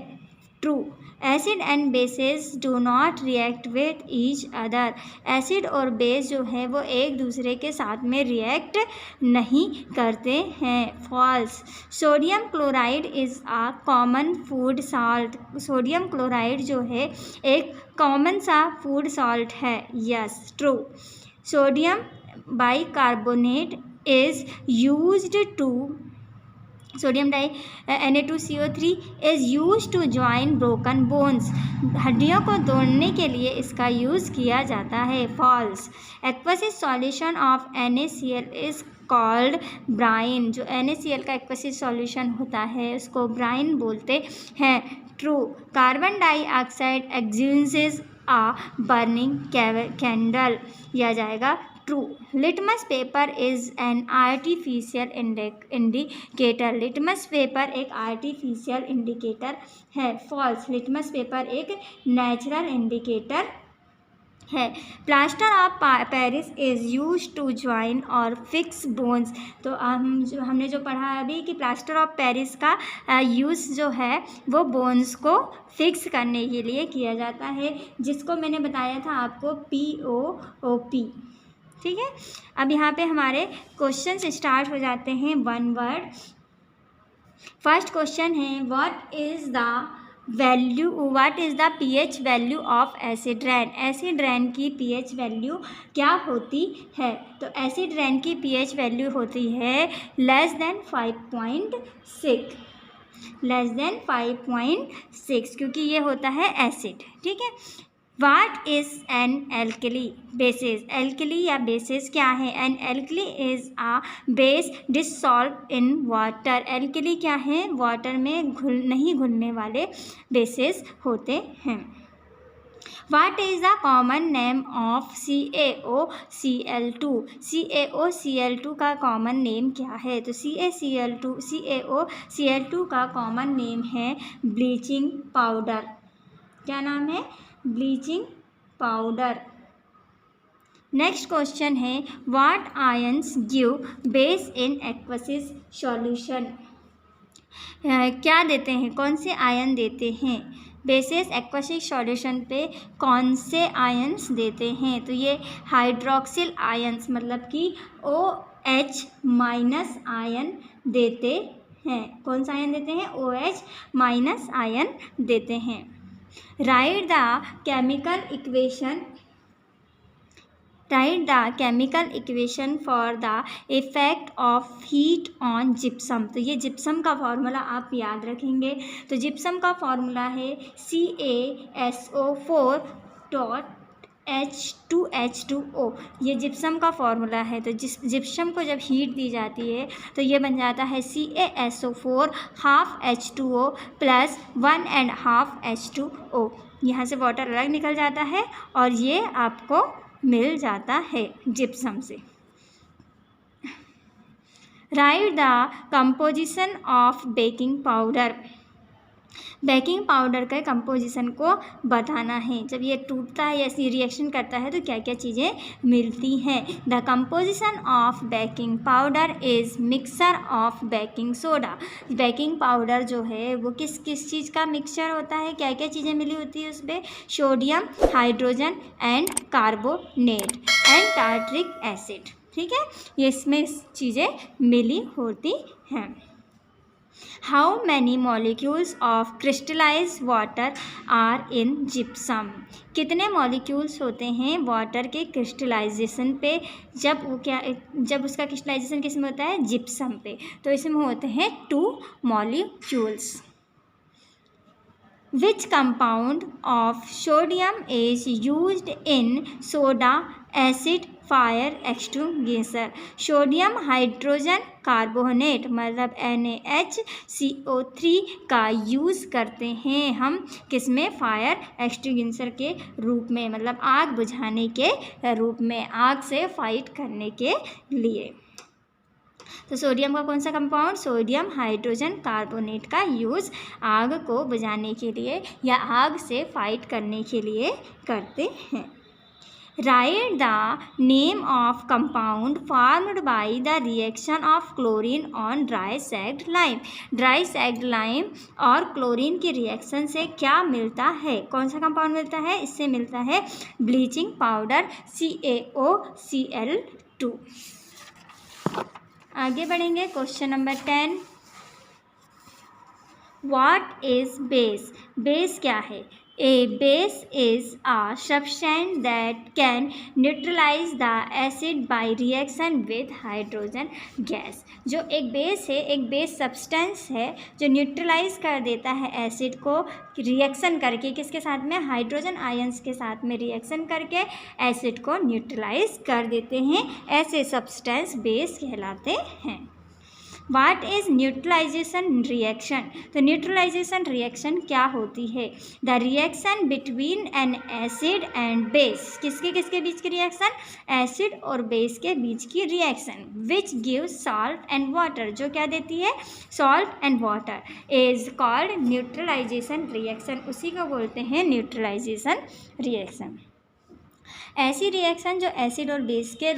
True. Acid and bases do not react with each other. Acid और बेस जो है वो एक दूसरे के साथ में रिएक्ट नहीं करते हैं। False. Sodium chloride is a common food salt. Sodium chloride जो है एक कॉमन सा फूड सॉल्ट है। Yes, true. Sodium bicarbonate is used to sodium Na2CO3 is used to join broken bones। हड्डियों को जोड़ने के लिए इसका यूज़ किया जाता है। False. Aqueous solution of NaCl is called brine. जो NaCl का एक्वसिस सॉल्यूशन होता है उसको ब्राइन बोलते हैं। True. Carbon dioxide extinguishes a burning candle. यह जाएगा true. Litmus paper is an artificial indicator. Litmus paper एक आर्टिफिशियल इंडिकेटर है। फॉल्स। लिटमस पेपर एक नेचुरल इंडिकेटर है। Plaster of Paris is use to join और फिक्स बोन्स। तो हमने जो पढ़ा अभी कि प्लास्टर ऑफ पेरिस का यूज़ जो है वो बोन्स को फिक्स करने के लिए किया जाता है, जिसको मैंने बताया था आपको POOP। ठीक है। अब यहाँ पे हमारे क्वेश्चन स्टार्ट हो जाते हैं वन वर्ड। फर्स्ट क्वेश्चन है what is the pH value of acid rain. Acid rain की pH वैल्यू क्या होती है? तो एसिड रेन की pH वैल्यू होती है लेस देन 5.6। लेस देन 5.6 क्योंकि ये होता है एसिड। ठीक है। What is an alkali? Bases। Alkali या बेसिस क्या है? An alkali is a base dissolve in water. Alkali क्या है? वाटर में नहीं घुलने वाले बेसिस होते हैं। What is the common name of CaOCl2? CaOCl2 का कॉमन नेम क्या है? तो CaOCl2 का कॉमन नेम है ब्लीचिंग पाउडर। क्या नाम है? Bleaching powder. नेक्स्ट क्वेश्चन है what ions give base in aqueous solution. क्या देते हैं? कौन से आयन देते हैं बेसिस एक्वसिस सॉल्यूशन पे? कौन से आयंस देते हैं? तो ये हाइड्रोक्सिल आयंस मतलब कि OH माइनस आयन देते हैं। कौन सा आयन देते हैं? OH माइनस आयन देते हैं। Write the chemical equation for the effect of heat on gypsum। तो ये जिप्सम का फॉर्मूला आप याद रखेंगे। तो जिप्सम का फॉर्मूला है CaSO4.H2H2O। ये जिप्सम का फॉर्मूला है। तो जिप्सम को जब हीट दी जाती है तो ये बन जाता है CaSO4 half H2O plus 1.5 H2O। यहाँ से वाटर अलग निकल जाता है और ये आपको मिल जाता है जिप्सम से। Right the composition of baking powder. Baking powder के कंपोजिशन को बताना है। जब ये टूटता है या ऐसी रिएक्शन करता है तो क्या क्या चीज़ें मिलती हैं। The composition of baking powder is mixture of baking soda. Baking powder जो है वो किस किस चीज़ का मिक्सचर होता है, क्या क्या चीज़ें मिली होती है उसमें, sodium, hydrogen and carbonate and tartaric acid. ठीक है, ये इसमें चीज़ें मिली होती हैं। How many molecules of crystallized water are in gypsum? कितने मॉलिक्यूल्स होते हैं वाटर के क्रिस्टलाइजेशन पे, जब उसका क्रिस्टलाइजेशन किस में होता है, जिप्सम पे, तो इसमें होते हैं 2 molecules. Which compound of sodium is used in soda acid fire extinguisher? Sodium hydrogen carbonate मतलब NaHCO3 का यूज़ करते हैं हम किसमें, फायर एक्सटिंग्विशर के रूप में, मतलब आग बुझाने के रूप में, आग से फाइट करने के लिए। तो सोडियम का कौन सा कंपाउंड, सोडियम हाइड्रोजन कार्बोनेट का यूज़ आग को बुझाने के लिए या आग से फाइट करने के लिए करते हैं। Write the name of compound formed by the reaction of chlorine on dry sagged lime. Dry sagged lime और क्लोरीन की रिएक्शन से क्या मिलता है, कौन सा कंपाउंड मिलता है, इससे मिलता है ब्लीचिंग पाउडर CaOCl2। आगे बढ़ेंगे, question number 10। What is base? Base क्या है? A base is a substance that can neutralize the acid by reaction with hydrogen gas. जो एक बेस है, एक बेस सब्सटेंस है जो न्यूट्रलाइज कर देता है एसिड को रिएक्शन करके, किसके साथ में, हाइड्रोजन आयंस के साथ में रिएक्शन करके एसिड को न्यूट्रलाइज कर देते हैं, ऐसे सब्सटेंस बेस कहलाते हैं। What is neutralization reaction? तो न्यूट्रलाइजेशन रिएक्शन क्या होती है? The reaction between an acid and base, किसके किसके बीच की रिएक्शन, एसिड और बेस के बीच की reaction, which give salt and water, जो क्या देती है, salt and water, is called neutralisation reaction, उसी को बोलते हैं न्यूट्रलाइजेशन रिएक्शन। ऐसी रिएक्शन जो एसिड और बेस के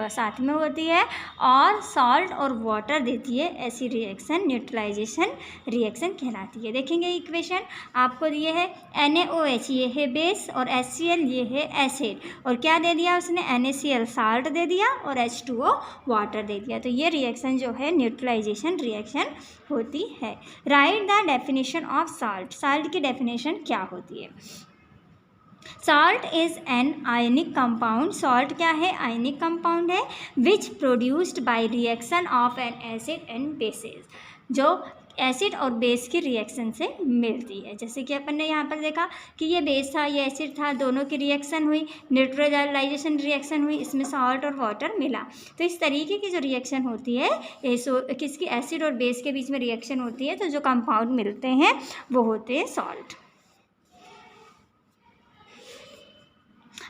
साथ में होती है और सॉल्ट और वाटर देती है, ऐसी रिएक्शन न्यूट्रलाइजेशन रिएक्शन कहलाती है। देखेंगे इक्वेशन आपको दिए है, NaOH ये है बेस और HCl ये है एसिड, और क्या दे दिया उसने, NaCl सॉल्ट दे दिया और H2O वाटर दे दिया, तो ये रिएक्शन जो है न्यूट्रलाइजेशन रिएक्शन होती है। Write the definition of salt, salt की डेफिनेशन क्या होती है? Salt is an ionic compound, salt क्या है, आयनिक कंपाउंड है, which produced by reaction of an acid and bases, जो एसिड और बेस की रिएक्शन से मिलती है। जैसे कि अपन ने यहाँ पर देखा कि ये बेस था, ये एसिड था, दोनों की रिएक्शन हुई, न्यूट्रलाइजेशन रिएक्शन हुई, इसमें सॉल्ट और वाटर मिला। तो इस तरीके की जो रिएक्शन होती है, किसकी, एसिड और बेस के बीच में रिएक्शन होती है, तो जो कंपाउंड मिलते हैं वो होते हैं salt.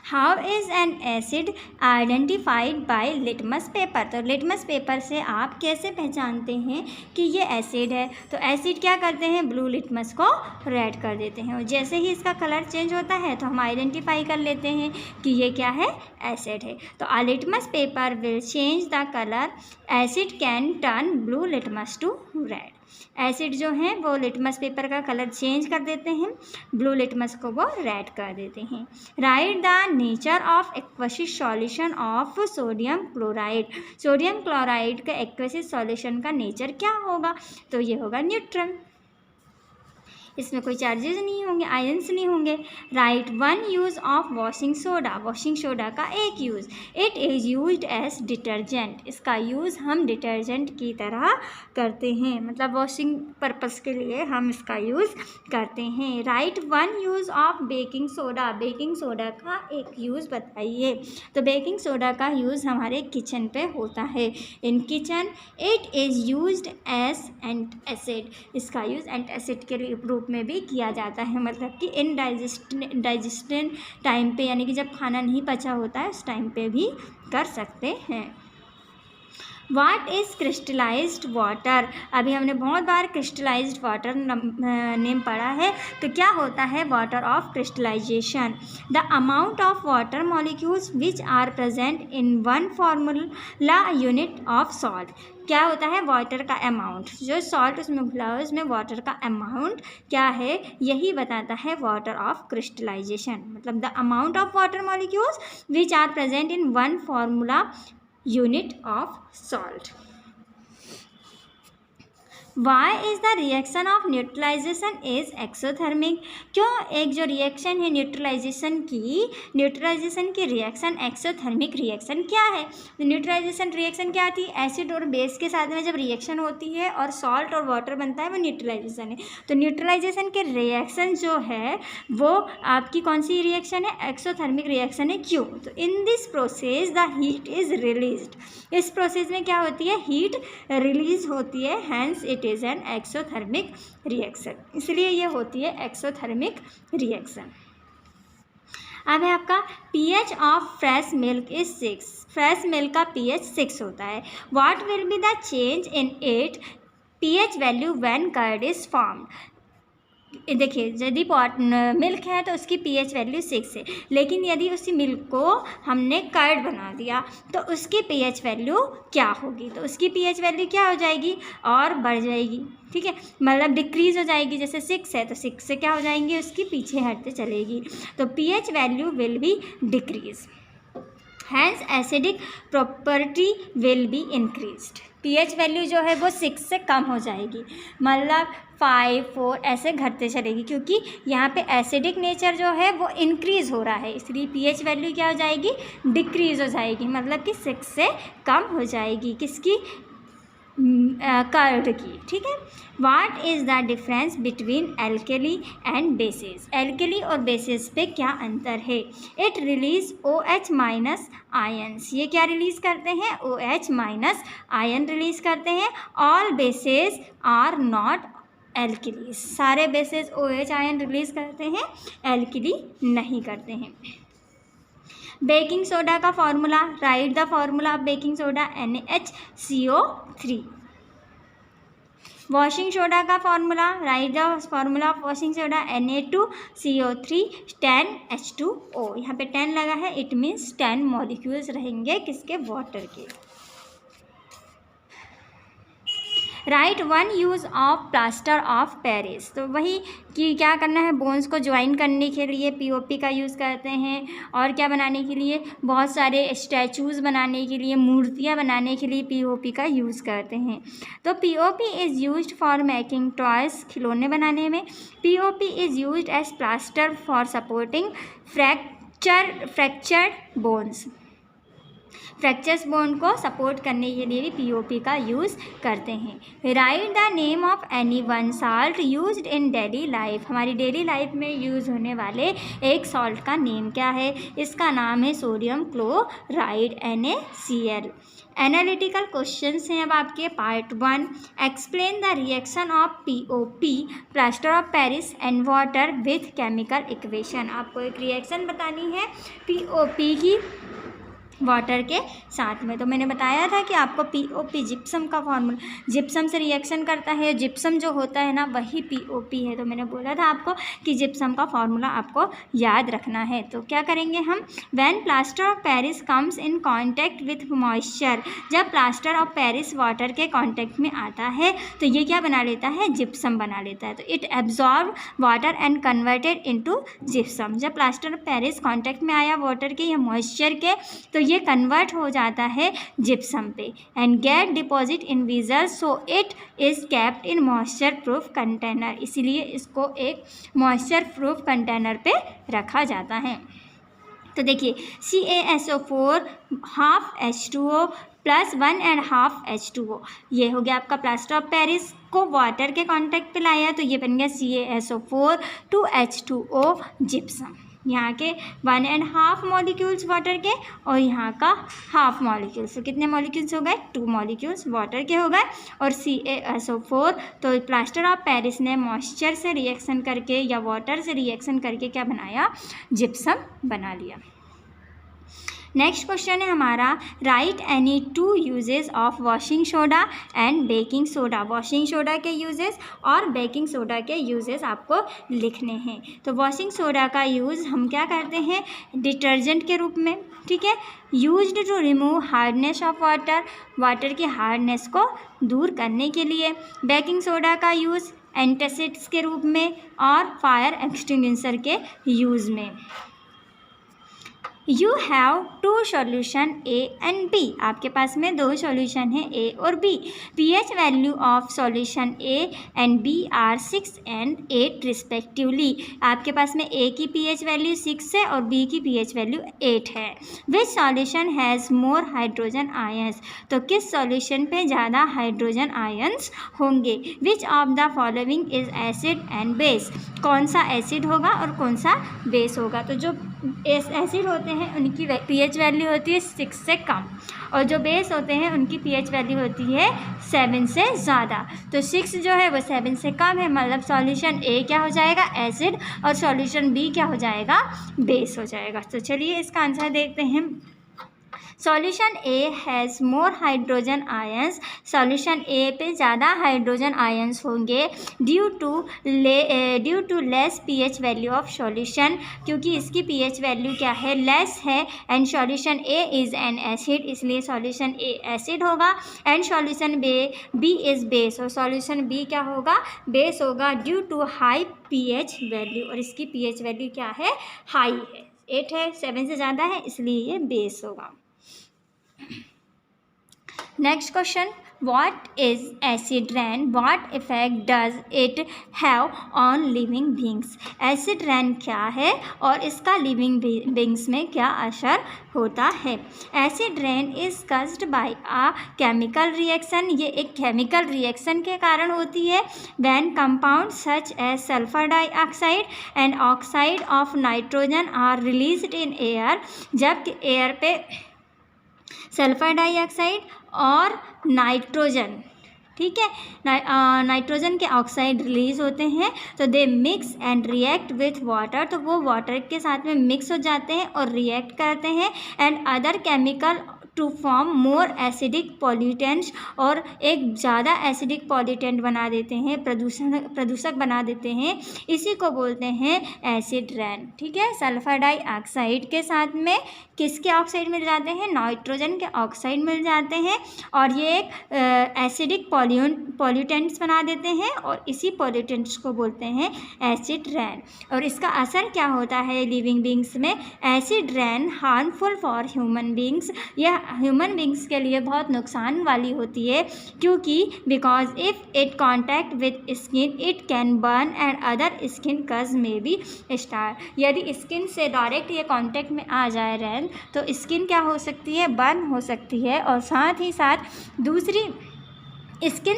How is an acid identified by litmus paper? तो लिटमस पेपर से आप कैसे पहचानते हैं कि ये एसिड है? तो एसिड क्या करते हैं, ब्लू लिटमस को रेड कर देते हैं, और जैसे ही इसका कलर चेंज होता है तो हम आइडेंटिफाई कर लेते हैं कि ये क्या है, एसिड है। तो a litmus paper will change the colour, acid can turn blue litmus to red. Acid जो है वो लिटमस पेपर का कलर चेंज कर देते हैं, ब्लू लिटमस को वो रेड कर देते हैं। Write the nature of aqueous solution of sodium chloride, sodium chloride का एक्वसिस सॉल्यूशन का नेचर क्या होगा? तो ये होगा न्यूट्रल, इसमें कोई चार्जेस नहीं होंगे, आयंस नहीं होंगे। Write one use of washing soda, washing soda का एक use, it is used as detergent, इसका यूज़ हम डिटर्जेंट की तरह करते हैं, मतलब वॉशिंग पर्पस के लिए हम इसका यूज़ करते हैं। Write one use of baking soda, baking soda का एक यूज़ बताइए। तो बेकिंग सोडा का यूज़ हमारे किचन पे होता है, in kitchen it is used as antacid, इसका यूज़ एंटासिड के रूप में भी किया जाता है, मतलब कि डाइजेस्शन टाइम पे, यानी कि जब खाना नहीं पचा होता है उस टाइम पे भी कर सकते हैं। What is crystallised water? अभी हमने बहुत बार क्रिस्टलाइज्ड वाटर नेम पढ़ा है। तो क्या होता है water of crystallization? The amount of water molecules which are present in one formula unit of salt. क्या होता है वाटर का अमाउंट, जो सॉल्ट उसमें घुला हुआ है उसमें वाटर का अमाउंट क्या है, यही बताता है वाटर ऑफ क्रिस्टलाइजेशन। मतलब the amount of water molecules which are present in one formula unit of salt. Why is the reaction of neutralization is exothermic? क्यों एक जो रिएक्शन है न्यूट्रलाइजेशन की रिएक्शन एक्सोथर्मिक रिएक्शन क्या है? तो न्यूट्रलाइजेशन रिएक्शन क्या आती है? एसिड और बेस के साथ में जब रिएक्शन होती है और सॉल्ट और वाटर बनता है वो न्यूट्रलाइजेशन है। तो न्यूट्रलाइजेशन के रिएक्शन जो है वो आपकी कौन सी रिएक्शन है? एक्सोथर्मिक रिएक्शन है। क्यों? तो in this process the heat is released. इस प्रोसेस में क्या होती है? हीट रिलीज होती है, hence it is an exothermic reaction. इसलिए ये होती है एक्सोथर्मिक रिएक्शन। अब है आपका pH of fresh milk is 6। Fresh milk का pH 6 होता है। What will be the change in it pH value when curd is formed? देखिए यदि मिल्क है तो उसकी pH वैल्यू 6 है, लेकिन यदि उसी मिल्क को हमने कर्ड बना दिया तो उसकी pH वैल्यू क्या होगी? तो उसकी pH वैल्यू क्या हो जाएगी? और बढ़ जाएगी। ठीक है, मतलब डिक्रीज़ हो जाएगी। जैसे 6 है तो 6 से क्या हो जाएंगी? उसकी पीछे हटते चलेगी, तो pH value will be decrease, hence acidic property will be increased. pH value जो है वो 6 से कम हो जाएगी, मतलब 5, 4 ऐसे घटते चलेगी, क्योंकि यहाँ पे एसिडिक नेचर जो है वो इंक्रीज़ हो रहा है, इसलिए pH वैल्यू क्या हो जाएगी? डिक्रीज़ हो जाएगी, मतलब कि 6 से कम हो जाएगी। किसकी? कर्ड की। ठीक है। What is the difference between alkali and bases? Alkali और बेसिस पे क्या अंतर है? It release OH minus ions. ये क्या रिलीज़ करते हैं? OH माइनस आयन रिलीज़ करते हैं। All bases are not alkali. सारे बेसिस OH आयन रिलीज़ करते हैं, एल्केली नहीं करते हैं। बेकिंग सोडा का formula, write the formula of baking soda NaHCO3। Washing soda का formula, write the formula of washing soda Na2CO3 10H2O। यहाँ पे 10 लगा है, इट मीन्स 10 मॉलिक्यूल्स रहेंगे किसके? वाटर के। Right one use of plaster of Paris. तो वही कि क्या करना है? बोन्स को ज्वाइन करने के लिए POP का यूज़ करते हैं, और क्या बनाने के लिए? बहुत सारे स्टैचूज़ बनाने के लिए, मूर्तियाँ बनाने के लिए POP का यूज़ करते हैं। तो POP is used for making toys, खिलौने बनाने में। POP is used as plaster for supporting fractured bones. Fractures bone को सपोर्ट करने के लिए भी POP का यूज़ करते हैं। Write the name of any one salt used in daily life. हमारी डेली लाइफ में यूज़ होने वाले एक सॉल्ट का नेम क्या है? इसका नाम है sodium chloride NaCl। Analytical questions हैं अब आपके। Part 1, explain the reaction of POP plaster of Paris and water with chemical equation. आपको एक रिएक्शन बतानी है POP की वाटर के साथ में। तो मैंने बताया था कि आपको POP जिप्सम का फॉर्मूला, जिप्सम से रिएक्शन करता है, जिप्सम जो होता है ना वही POP है। तो मैंने बोला था आपको कि जिप्सम का फॉर्मूला आपको याद रखना है। तो क्या करेंगे हम? When plaster of Paris comes in contact with moisture. जब प्लास्टर ऑफ पेरिस वाटर के कांटेक्ट में आता है तो ये क्या बना लेता है? जिप्सम बना लेता है। तो it absorb water and converted into gypsum. जब प्लास्टर ऑफ पेरिस कांटेक्ट में आया वाटर के या मॉइस्चर के तो ये कन्वर्ट हो जाता है जिप्सम पे and get deposit in vessel, so it is kept in moisture proof container. इसीलिए इसको एक मॉइस्चर प्रूफ कंटेनर पे रखा जाता है। तो देखिए CaSO4 half H2O plus 1.5 H2O, ये हो गया आपका प्लास्टर ऑफ पेरिस को वाटर के कांटेक्ट पे लाया तो ये बन गया CaSO4 2H2O जिप्सम। यहाँ के 1.5 मॉलिक्यूल्स वाटर के और यहाँ का हाफ मॉलिक्यूल्स, तो कितने मॉलिक्यूल्स हो गए? 2 मॉलिक्यूल्स वाटर के हो गए। और CaSO4 तो प्लास्टर ऑफ पेरिस ने मॉइस्चर से रिएक्शन करके या वाटर से रिएक्शन करके क्या बनाया? जिप्सम बना लिया। नेक्स्ट क्वेश्चन है हमारा, right any 2 uses of washing soda and baking soda. Washing soda के यूजेस और बेकिंग सोडा के यूजेस आपको लिखने हैं। तो वॉशिंग सोडा का यूज़ हम क्या करते हैं, डिटर्जेंट के रूप में, ठीक है, used to remove hardness of water, water की हार्डनेस को दूर करने के लिए। बेकिंग सोडा का यूज़ एंटासिड्स के रूप में और फायर एक्सटिंग्विशर के यूज़ में। You have 2 solution A and B. आपके पास में 2 सॉल्यूशन हैं ए और B. pH value of solution A and B are 6 and 8 respectively. आपके पास में ए की pH वैल्यू 6 है और बी की pH वैल्यू 8 है। Which solution has more hydrogen ions. तो किस सॉल्यूशन पे ज़्यादा हाइड्रोजन आयंस होंगे। Which of the following is acid and base. कौन सा एसिड होगा और कौन सा बेस होगा। तो जो एसिड होते हैं उनकी pH वैल्यू होती है 6 से कम और जो बेस होते हैं उनकी pH वैल्यू होती है 7 से ज़्यादा। तो 6 जो है वो 7 से कम है, मतलब सॉल्यूशन ए क्या हो जाएगा, एसिड, और सॉल्यूशन बी क्या हो जाएगा, बेस हो जाएगा। तो चलिए इसका आंसर देखते हैं। Solution A has more hydrogen ions. Solution A पे ज़्यादा हाइड्रोजन आयंस होंगे due to less pH value of solution, क्योंकि इसकी pH वैल्यू क्या है, लेस है। And solution A is an acid, इसलिए सॉल्यूशन ए एसिड होगा। And solution B is base, और सॉल्यूशन बी क्या होगा, बेस होगा due to high pH value, और इसकी pH वैल्यू क्या है, हाई है, 8 है, 7 से ज़्यादा है, इसलिए ये बेस होगा। Next question, what is acid rain, what effect does it have on living beings। Acid rain क्या है और इसका लिविंग बींग्स में क्या असर होता है। Acid rain is caused by a chemical reaction, ये एक केमिकल रिएक्शन के कारण होती है। When compound such as sulphur dioxide and oxide of nitrogen are released in air, जब एयर पे सल्फर डाइऑक्साइड और नाइट्रोजन, ठीक है, नाइट्रोजन के ऑक्साइड रिलीज होते हैं, तो they mix and react with water, तो वो वाटर के साथ में मिक्स हो जाते हैं और रिएक्ट करते हैं। And other chemical to form more acidic pollutants, और एक ज़्यादा एसिडिक पॉल्यूटेंट बना देते हैं, प्रदूषक बना देते हैं, इसी को बोलते हैं एसिड रेन, ठीक है। सल्फर डाइऑक्साइड के साथ में किसके ऑक्साइड मिल जाते हैं, नाइट्रोजन के ऑक्साइड मिल जाते हैं, और ये एक एसिडिक पॉल्यूटेंट्स बना देते हैं, और इसी पॉल्यूटेंट्स को बोलते हैं एसिड रेन। और इसका असर क्या होता है लिविंग बींग्स में। Acid rain harmful for human beings, यह ह्यूमन बींग्स के लिए बहुत नुकसान वाली होती है, क्योंकि because if it contact with skin it can burn and other skin कज में बी स्टार। यदि स्किन से डायरेक्ट ये कॉन्टैक्ट में आ जाए रेन, तो स्किन क्या हो सकती है, बर्न हो सकती है, और साथ ही साथ दूसरी स्किन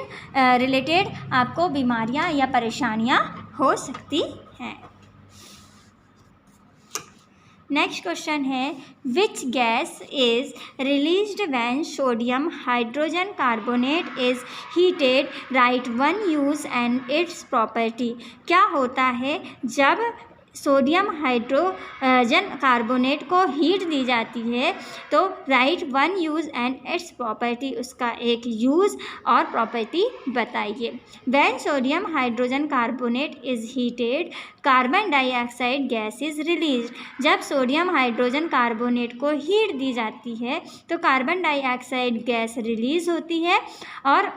रिलेटेड आपको बीमारियां या परेशानियां हो सकती हैं। नेक्स्ट क्वेश्चन है, which gas is released when sodium hydrogen carbonate is heated, right one use and it's property. क्या होता है जब सोडियम हाइड्रोजन कार्बोनेट को हीट दी जाती है, तो right one use and it's property, उसका एक यूज़ और प्रॉपर्टी बताइए। When sodium hydrogen carbonate is heated, carbon dioxide gas is release. जब सोडियम हाइड्रोजन कार्बोनेट को हीट दी जाती है तो कार्बन डाइऑक्साइड गैस रिलीज़ होती है, और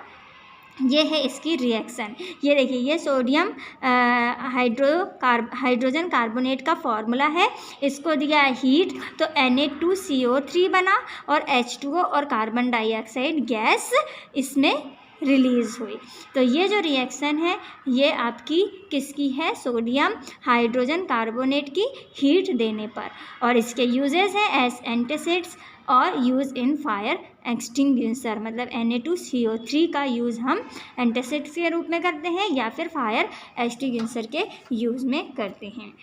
ये है इसकी रिएक्शन। ये देखिए, ये सोडियम हाइड्रोजन कार्बोनेट का फॉर्मूला है, इसको दिया हीट तो Na2CO3 बना, और H2O और कार्बन डाइऑक्साइड गैस इसमें रिलीज़ हुई। तो ये जो रिएक्शन है ये आपकी किसकी है, सोडियम हाइड्रोजन कार्बोनेट की हीट देने पर। और इसके यूजेस हैं एज एंटासिड्स और यूज़ इन फायर एक्सटिंग्विशर, मतलब Na2CO3 का यूज़ हम एंटासिड्स के रूप में करते हैं या फिर फायर एक्सटिंग्विशर के यूज़ में करते हैं।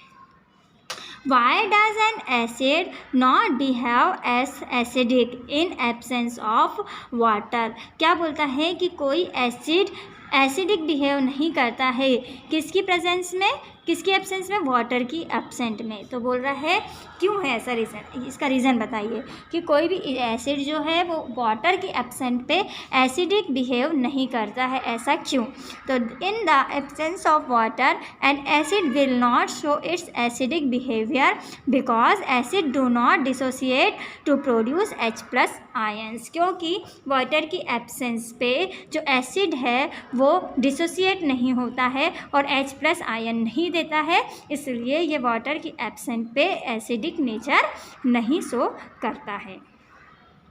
Why does an acid not behave as acidic in absence of water? क्या बोलता है कि कोई एसिडिक बिहेव नहीं करता है किसकी प्रेजेंस में, किसकी एब्सेंस में? वाटर की एब्सेंट में। तो बोल रहा है क्यों है ऐसा रीज़न, इसका रीज़न बताइए कि कोई भी एसिड जो है वो वाटर की एब्सेंट पे एसिडिक बिहेव नहीं करता है, ऐसा क्यों? तो in the absence of water an acid will not show its acidic behaviour because acid do not dissociate to produce H+ ions. क्योंकि वाटर की एब्सेंस पे जो एसिड है वो डिसोसिएट नहीं होता है और H+ आयन नहीं देता है, इसलिए ये वाटर की एब्सेंट पे एसिडिक नेचर नहीं शो करता है।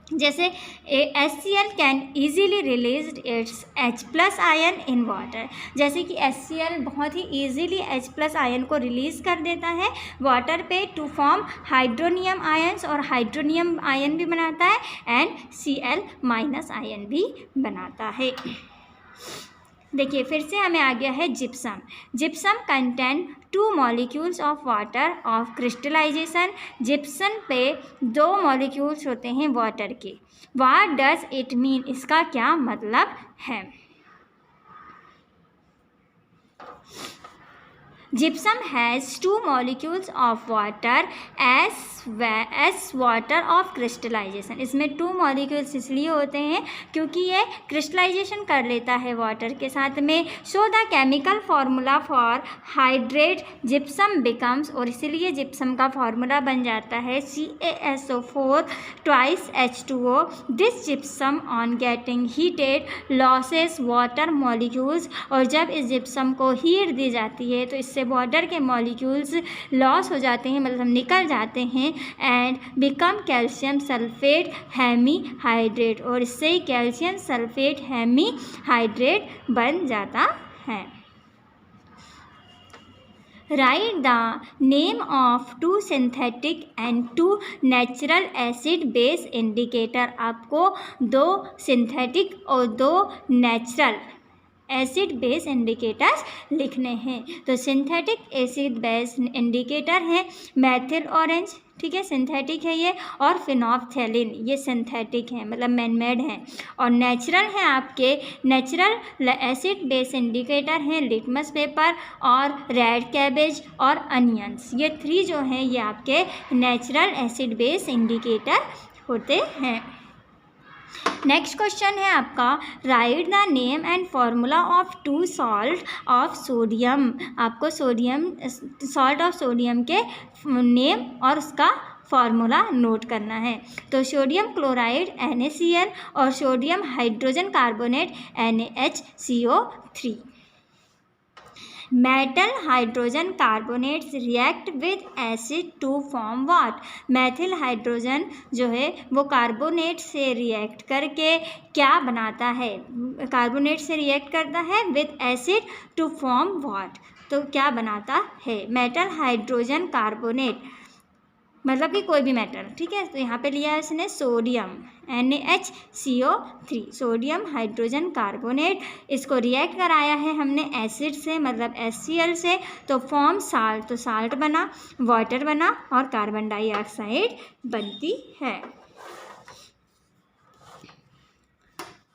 जैसे HCl can easily release it's H+ ion in water, जैसे कि HCl बहुत ही ईजीली H+ आयन को रिलीज़ कर देता है वाटर पे टू फॉर्म हाइड्रोनियम आयन्स, और हाइड्रोनियम आयन भी बनाता है एंड Cl- आयन भी बनाता है। देखिए फिर से हमें आ गया है gypsum. Gypsum contain 2 molecules of water of crystallisation. Gypsum पे 2 मॉलिक्यूल्स होते हैं वाटर के। व्हाट डज इट मीन, इसका क्या मतलब है? Gypsum has 2 molecules of water as water of crystallization। इसमें 2 molecules इसलिए होते हैं क्योंकि ये क्रिस्टलाइजेशन कर लेता है वाटर के साथ में। So the chemical formula for hydrate gypsum becomes, और इसीलिए जिप्सम का फार्मूला बन जाता है CaSO4 twice H2O। This gypsum on getting heated losses water molecules, और जब इस जिप्सम को हीट दी जाती है तो इससे वाटर के मॉलिक्यूल्स लॉस हो जाते हैं, मतलब निकल जाते हैं and become calcium sulphate hemi hydrate, और इससे ही कैल्शियम सल्फेट हेमी हाइड्रेट बन जाता है। Write the name of 2 synthetic and 2 natural acid base indicator. आपको 2 सिंथेटिक और 2 नेचुरल एसिड बेस इंडिकेटर्स लिखने हैं। तो सिंथेटिक एसिड बेस इंडिकेटर है मेथिल ऑरेंज, ठीक है, सिंथेटिक है ये, और फिनोल्फ्थैलिन, ये सिंथेटिक है मतलब मैनमेड हैं। और नेचुरल हैं आपके, नेचुरल एसिड बेस इंडिकेटर हैं लिटमस पेपर और रेड कैबेज और अनियंस। ये 3 जो हैं ये आपके नेचुरल एसिड बेस इंडिकेटर होते हैं। नेक्स्ट क्वेश्चन है आपका, write the name and formula of 2 salt of sodium. आपको सोडियम सॉल्ट ऑफ सोडियम के नेम और उसका फार्मूला नोट करना है। तो सोडियम क्लोराइड NaCl और sodium hydrogen carbonate NaHCO3। Metal hydrogen carbonates react with acid to form what. Methyl hydrogen जो है वो कार्बोनेट से रिएक्ट करके क्या बनाता है? कार्बोनेट से रिएक्ट करता है with acid to form what, तो क्या बनाता है? मेटल हाइड्रोजन कार्बोनेट, मतलब कि कोई भी मेटल, ठीक है। तो यहाँ पे लिया है उसने sodium NaHCO3, sodium hydrogen carbonate, इसको रिएक्ट कराया है हमने एसिड से मतलब HCl से, तो फॉर्म साल्ट, तो साल्ट बना, वाटर बना और कार्बन डाइऑक्साइड बनती है।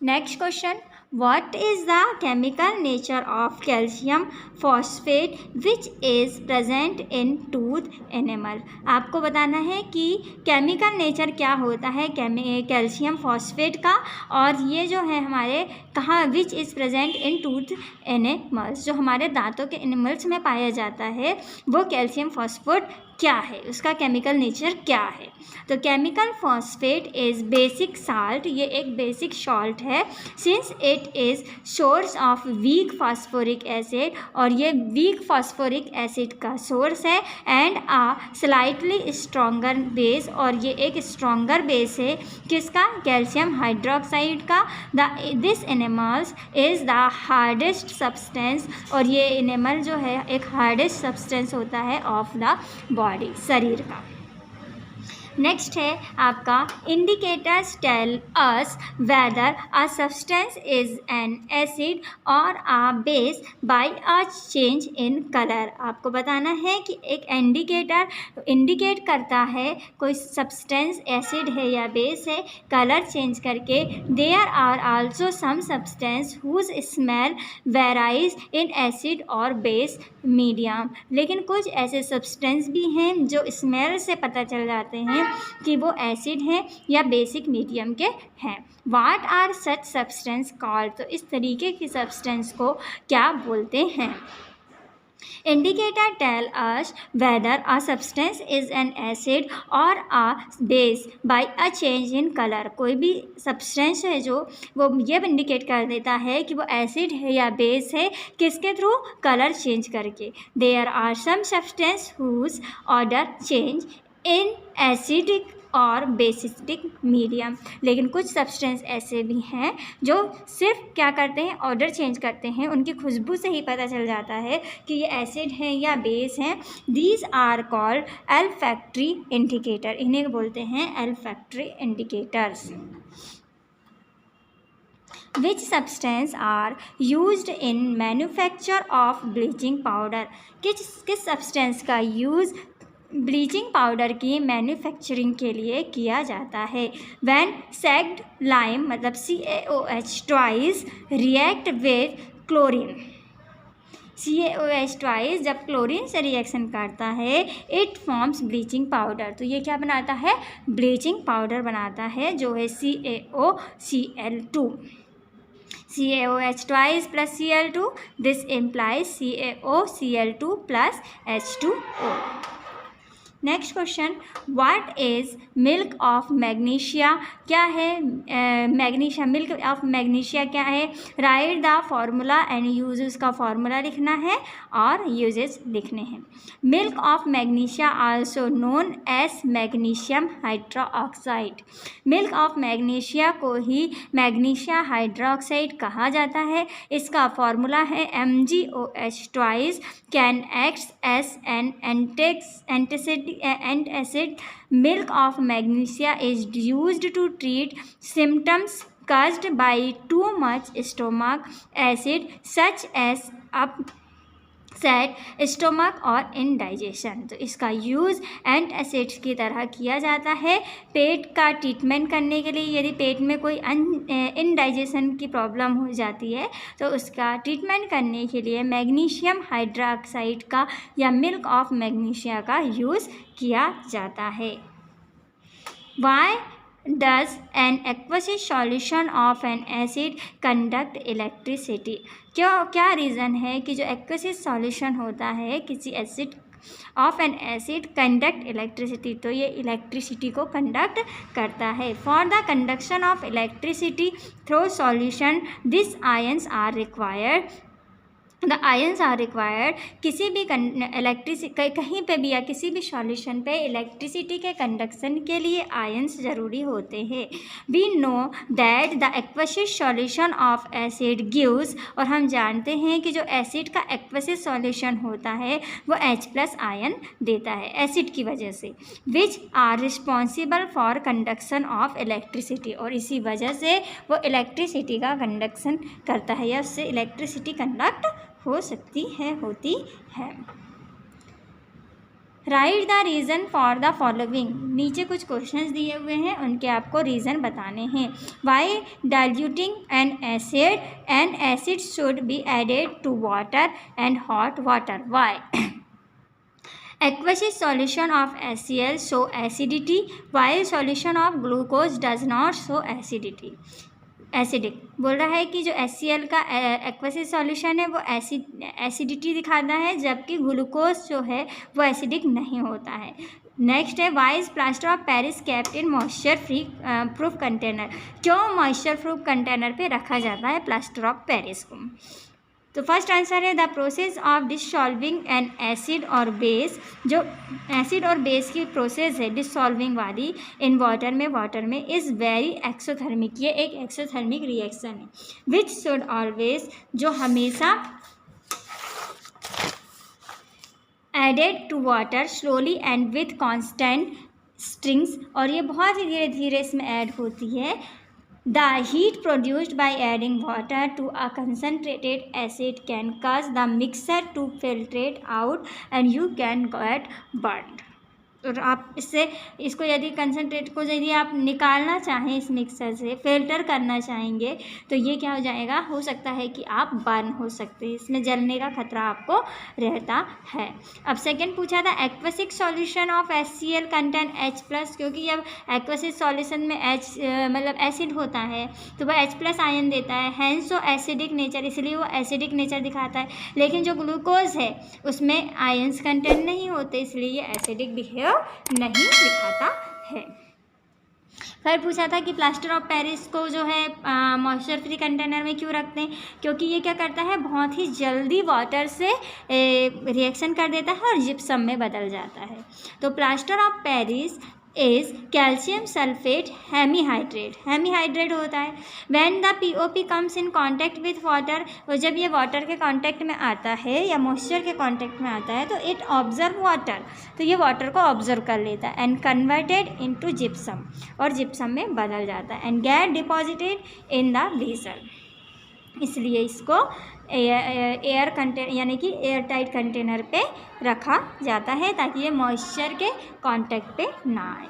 Next question, what is the chemical nature of calcium phosphate which is present in tooth enamel। आपको बताना है कि केमिकल नेचर क्या होता है कैल्शियम फॉस्फेट का, और ये जो है हमारे कहाँ which is present in tooth animals, जो हमारे दांतों के एनिमल्स में पाया जाता है वो कैल्शियम फॉस्फेट क्या है, उसका केमिकल नेचर क्या है। तो chemical phosphate is basic salt, ये एक बेसिक सॉल्ट है, since it is source of weak phosphoric acid, और ये वीक फास्फोरिक एसिड का सोर्स है, and a slightly stronger base, और ये एक स्ट्रॉन्गर बेस है किसका? कैल्शियम हाइड्रोक्साइड का। This enamels is the hardest substance, और ये एनिमल जो है एक हार्डेस्ट सब्सटेंस होता है ऑफ द बॉडी, शरीर का। नेक्स्ट है आपका indicators tell us whether a substance is an acid और a base by a change in colour. आपको बताना है कि एक इंडिकेटर इंडिकेट करता है कोई सब्सटेंस एसिड है या बेस है कलर चेंज करके। There are also some substance whose smell varies in acid और बेस मीडियम। लेकिन कुछ ऐसे सब्सटेंस भी हैं जो स्मेल से पता चल जाते हैं कि वो एसिड हैं या बेसिक मीडियम के हैं। What are such substance called? तो इस तरीके की सब्सटेंस को क्या बोलते हैं? Indicator tell us whether a substance is an acid और a base by a change in colour. कोई भी सब्सटेंस है जो वो ये इंडिकेट कर देता है कि वो एसिड है या बेस है किसके थ्रू? कलर चेंज करके। There are some substance whose odour change in acidic और बेसिक मीडियम। लेकिन कुछ सब्सटेंस ऐसे भी हैं जो सिर्फ क्या करते हैं? ऑर्डर चेंज करते हैं। उनकी खुशबू से ही पता चल जाता है कि ये एसिड है या बेस हैं। These are called olfactory indicator. इन्हें बोलते हैं olfactory indicators. Which substance are used in manufacture of bleaching powder? किस सब्सटेंस का यूज़ ब्लीचिंग पाउडर की मैन्युफैक्चरिंग के लिए किया जाता है? व्हेन सैग्ड लाइम मतलब CaOH twice react with chlorine. CaOH twice जब क्लोरीन से रिएक्शन करता है इट फॉर्म्स ब्लीचिंग पाउडर। तो ये क्या बनाता है? ब्लीचिंग पाउडर बनाता है जो है CaOCl2। CaOH twice plus Cl2, this implies CaOCl2 plus H2O। Next question, what is milk of magnesia? क्या है मैग्नीशिया? मिल्क ऑफ मैग्नीशिया क्या है? Write the formula and uses का फॉर्मूला लिखना है और यूजेस लिखने हैं। Milk of magnesia also known as magnesium hydroxide. Milk of magnesia को ही मैग्नीशिया हाइड्रोक्साइड कहा जाता है। इसका फॉर्मूला है MgOH twice can act as an antacid. Milk of magnesia is used to treat symptoms caused by too much stomach acid such as upset stomach और indigestion। तो इसका यूज़ एंटासिड्स की तरह किया जाता है पेट का ट्रीटमेंट करने के लिए। यदि पेट में कोई इनडाइजेशन की प्रॉब्लम हो जाती है तो उसका ट्रीटमेंट करने के लिए मैग्नीशियम हाइड्रोक्साइड का या मिल्क ऑफ मैग्नीशिया का यूज़ किया जाता है। Why does an aqueous solution of an acid conduct electricity? क्या रीज़न है कि जो एक्वसिस सॉल्यूशन होता है किसी acid of an acid conduct electricity? तो ये इलेक्ट्रिसिटी को कंडक्ट करता है। For the conduction of electricity through solution this ions are required. The ions are required. किसी भी इलेक्ट्रिसिटी कहीं पे भी या किसी भी सॉल्यूशन पे इलेक्ट्रिसिटी के कंडक्शन के लिए आयंस ज़रूरी होते हैं। We know that the aqueous solution of acid gives. और हम जानते हैं कि जो एसिड का एक्वसिस सॉल्यूशन होता है वो H+ आयन देता है एसिड की वजह से। Which are responsible for conduction of electricity. और इसी वजह से वो इलेक्ट्रिसिटी का कंडक्शन करता है या उससे इलेक्ट्रिसिटी कंडक्ट हो सकती है होती है। Write the reason for the following. नीचे कुछ क्वेश्चंस दिए हुए हैं उनके आपको रीज़न बताने हैं। Why diluting an acid should be added to water and hot water? Why aqueous solution of HCl show acidity while solution of glucose does not show acidic. बोल रहा है कि जो HCl का एक्वसिस सॉल्यूशन है वो एसिडिटी दिखाता है जबकि ग्लूकोज जो है वो एसिडिक नहीं होता है। नेक्स्ट है why is plaster of Paris kept in moisture free proof container? क्यों मॉइस्चर प्रूफ कंटेनर पे रखा जाता है प्लास्टर ऑफ पेरिस को? तो फर्स्ट आंसर है the process of dissolving an acid और बेस। जो एसिड और बेस की प्रोसेस है डिसॉल्विंग वाली इन वाटर में इज़ वेरी एक्सोथर्मिक। ये एक एक्सोथर्मिक रिएक्शन है। विच शुड ऑलवेज, जो हमेशा added to water slowly and with constant stirring, और ये बहुत ही धीरे धीरे इसमें ऐड होती है। The heat produced by adding water to a concentrated acid can cause the mixture to filtrate out and you can get burned। और आप इसको यदि कंसनट्रेट को यदि आप निकालना चाहें इस मिक्सर से, फिल्टर करना चाहेंगे, तो ये क्या हो जाएगा, हो सकता है कि आप बर्न हो सकते हैं, इसमें जलने का खतरा आपको रहता है। अब सेकंड पूछा था aqueous solution of HCl contain H+, क्योंकि जब एक्वसिक सॉल्यूशन में मतलब एसिड होता है तो वह H+ आयन देता है, हैंस जो एसिडिक नेचर, इसलिए वो एसिडिक नेचर दिखाता है। लेकिन जो ग्लूकोज है उसमें आयंस कंटेंट नहीं होते, इसलिए ये एसिडिक बिहेव नहीं दिखाता है। फिर पूछा था कि प्लास्टर ऑफ पेरिस को जो है मॉइस्चर फ्री कंटेनर में क्यों रखते हैं, क्योंकि ये क्या करता है, बहुत ही जल्दी वाटर से रिएक्शन कर देता है और जिप्सम में बदल जाता है। तो plaster of Paris is calcium sulphate hemihydrate होता है। When the POP comes in contact with water, और जब ये वाटर के कांटेक्ट में आता है या मॉइस्चर के कांटेक्ट में आता है तो इट ऑब्जर्व वाटर, तो ये वाटर को ऑब्जर्व कर लेता है एंड कन्वर्टेड इनटू जिप्सम, और जिप्सम में बदल जाता है and get deposited in the vessel. इसलिए इसको एयर कंटेनर यानी कि एयर टाइट कंटेनर पे रखा जाता है ताकि ये मॉइस्चर के कांटेक्ट पे ना आए।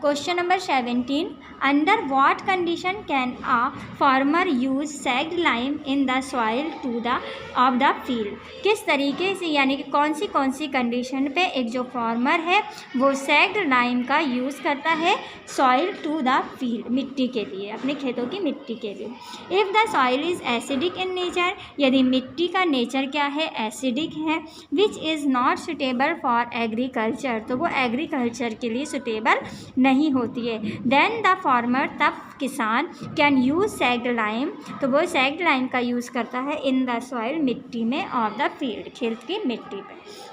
Question number 17, under what condition can a farmer use slaked lime in the soil to the of the field. किस तरीके से यानी कि कौन सी कंडीशन पे एक जो फार्मर है वो सैग्ड लाइम का यूज़ करता है सॉइल टू द फील्ड, मिट्टी के लिए, अपने खेतों की मिट्टी के लिए। If the soil is acidic in nature, यदि मिट्टी का नेचर क्या है, एसिडिक है, which is not suitable for agriculture, तो वो एग्रीकल्चर के लिए सुटेबल नहीं होती है। देन द फार्मर, तब किसान, कैन यूज़ सैग्ड लाइम, तो वो सैग्ड लाइम का यूज़ करता है इन द सॉइल, मिट्टी में, ऑफ द फील्ड, खेत की मिट्टी पे।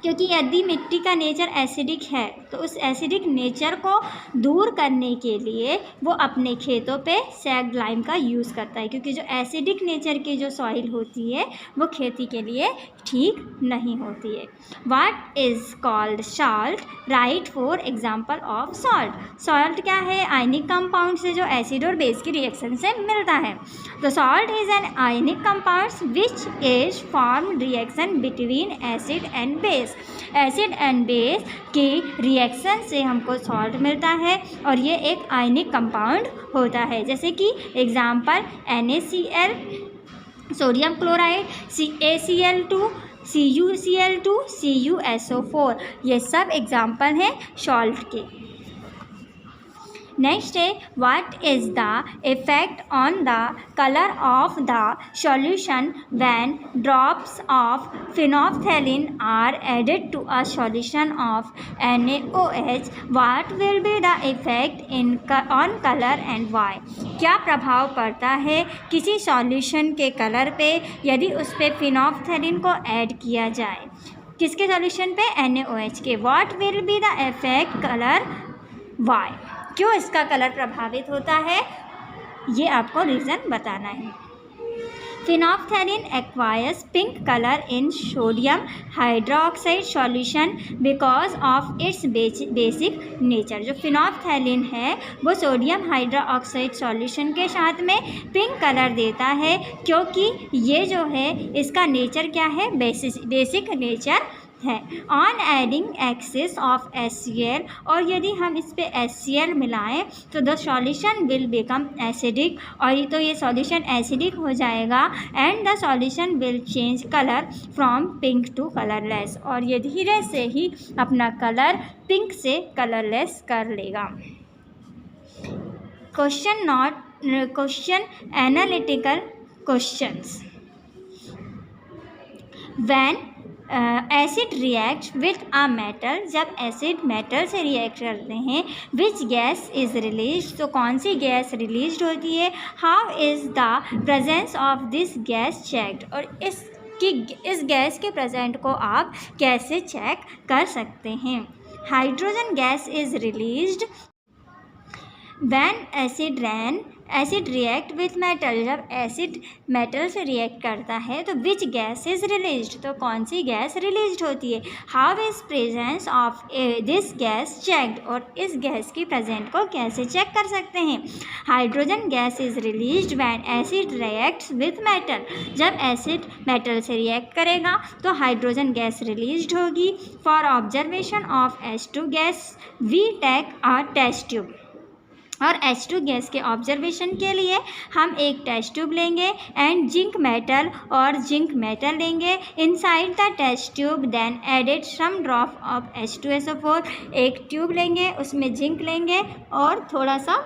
क्योंकि यदि मिट्टी का नेचर एसिडिक है तो उस एसिडिक नेचर को दूर करने के लिए वो अपने खेतों पे सैग्ड लाइम का यूज़ करता है, क्योंकि जो एसिडिक नेचर की जो सॉइल होती है वो खेती के लिए ठीक नहीं होती है। What is called salt, right for example of salt. Salt क्या है, आयनिक कंपाउंड से जो एसिड और बेस की रिएक्शन से मिलता है। तो salt is an ionic compound which is formed reaction between acid and base. Acid and base की रिएक्शन से हमको सॉल्ट मिलता है और ये एक आयनिक कंपाउंड होता है। जैसे कि example NaCl, sodium chloride, CaCl2, CuCl2, CuSO4, ये सब एग्जाम्पल हैं सॉल्ट के। नेक्स्ट है what is the effect on the colour of the solution when drops of phenolphthalein are added to a solution of NaOH। What will be the effect in on colour and why. क्या प्रभाव पड़ता है किसी सॉल्यूशन के कलर पे यदि उस पर फिनोल्फ्थैलीन को ऐड किया जाए, किसके सॉल्यूशन पे, NaOH के। What will be the effect colour why, क्यों इसका कलर प्रभावित होता है, ये आपको रीज़न बताना है। Phenolphthalein acquires pink colour in sodium hydroxide solution because of its basic nature. जो फिनोल्फ्थैलीन है वो सोडियम हाइड्रोक्साइड सॉल्यूशन के साथ में पिंक कलर देता है, क्योंकि ये जो है इसका नेचर क्या है, बेसिक नेचर है। On adding excess of HCl, और यदि हम इस पे HCl मिलाएं तो the solution will become acidic, और तो ये सॉल्यूशन एसिडिक हो जाएगा and the solution will change colour from pink to colourless, और ये धीरे से ही अपना कलर पिंक से कलरलेस कर लेगा। Question analytical questions. When acid react with a metal, जब एसिड मेटल से रिएक्ट करते हैं, विच गैस इज़ रिलीज, तो कौन सी गैस रिलीज होती है। How is the presence of this gas checked, और इस गैस के प्रेजेंट को आप कैसे चेक कर सकते हैं। Hydrogen gas is released when acid react with metal, जब एसिड मेटल से रिएक्ट करता है तो विच गैस इज रिलीज्ड, तो कौन सी गैस रिलीज्ड होती है। How is presence of this gas checked, और इस गैस की प्रेजेंट को कैसे चेक कर सकते हैं। Hydrogen gas is released when acid reacts with metal, जब एसिड मेटल से रिएक्ट करेगा तो हाइड्रोजन गैस रिलीज्ड होगी। For observation of H2 gas we take a test tube, और H2 गैस के ऑब्जर्वेशन के लिए हम एक टेस्ट ट्यूब लेंगे एंड जिंक मेटल और जिंक मेटल लेंगे inside the test tube, then added some drop of H2SO4, एक ट्यूब लेंगे उसमें जिंक लेंगे और थोड़ा सा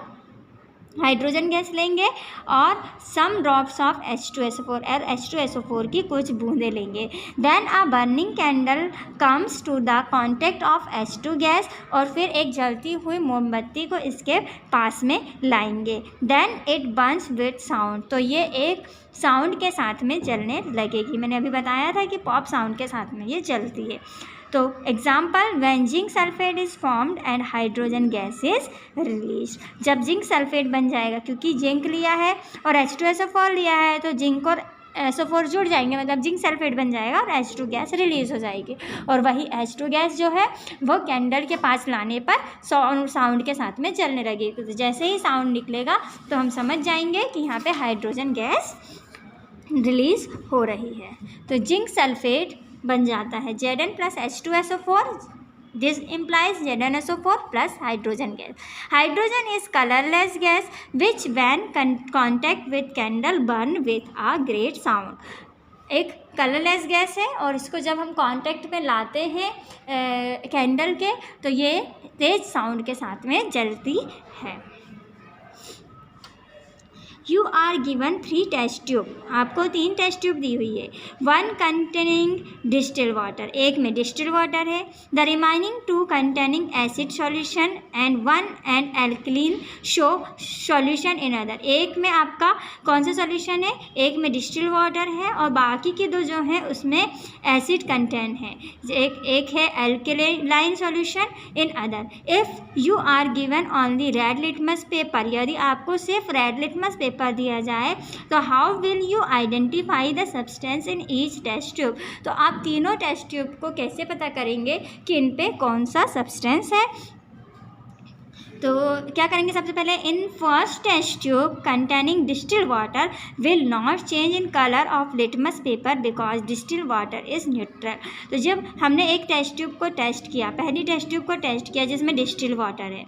हाइड्रोजन गैस लेंगे और सम ड्रॉप्स ऑफ H2SO4 और H2SO4 की कुछ बूंदें लेंगे। Then a burning candle comes to the contact of H2 gas, और फिर एक जलती हुई मोमबत्ती को इसके पास में लाएंगे। Then it burns with sound, तो ये एक साउंड के साथ में जलने लगेगी। मैंने अभी बताया था कि पॉप साउंड के साथ में ये जलती है। तो example, when zinc sulphate is formed and hydrogen gas is release, जब जिंक सल्फेट बन जाएगा, क्योंकि जिंक लिया है और H2SO4 लिया है तो जिंक और SO4 जुड़ जाएंगे, मतलब जिंक सल्फेट बन जाएगा और H2 गैस रिलीज हो जाएगी। और वही H2 गैस जो है वो कैंडल के पास लाने पर साउंड के साथ में जलने लगेगी। तो जैसे ही साउंड निकलेगा तो हम समझ जाएंगे कि यहाँ पे हाइड्रोजन गैस रिलीज हो रही है। तो जिंक सल्फेट बन जाता है Zn plus H2SO4, this implies ZnSO4 plus hydrogen gas. Hydrogen is colourless gas which when contact with candle burn with a great sound, एक कलरलेस गैस है और इसको जब हम कांटेक्ट में लाते हैं कैंडल के तो ये तेज साउंड के साथ में जलती है। You are given 3 test tube, आपको 3 टेस्ट ट्यूब दी हुई है। 1 कंटेनिंग डिस्टिल वाटर, एक में डिस्टिल वाटर है। The remaining 2 containing acid solution and 1 and alkaline show solution in other, एक में आपका कौन सा सॉल्यूशन है, एक में डिस्टिल वाटर है और बाकी के 2 जो हैं उसमें एसिड कंटेंट है, एक है alkaline solution in other. If you are given only red litmus paper, यदि आपको सिर्फ रेड लिटमस पेपर दिया जाए तो how will you identify the substance in each test tube, तो आप तीनों टेस्ट ट्यूब को कैसे पता करेंगे कि इन पे कौन सा सब्सटेंस है। तो क्या करेंगे, सबसे पहले in first test tube containing distil water will not change in colour of litmus paper because distil water is neutral. तो जब हमने एक टेस्ट ट्यूब को टेस्ट किया, पहली टेस्ट ट्यूब को टेस्ट किया जिसमें डिस्टिल वाटर है,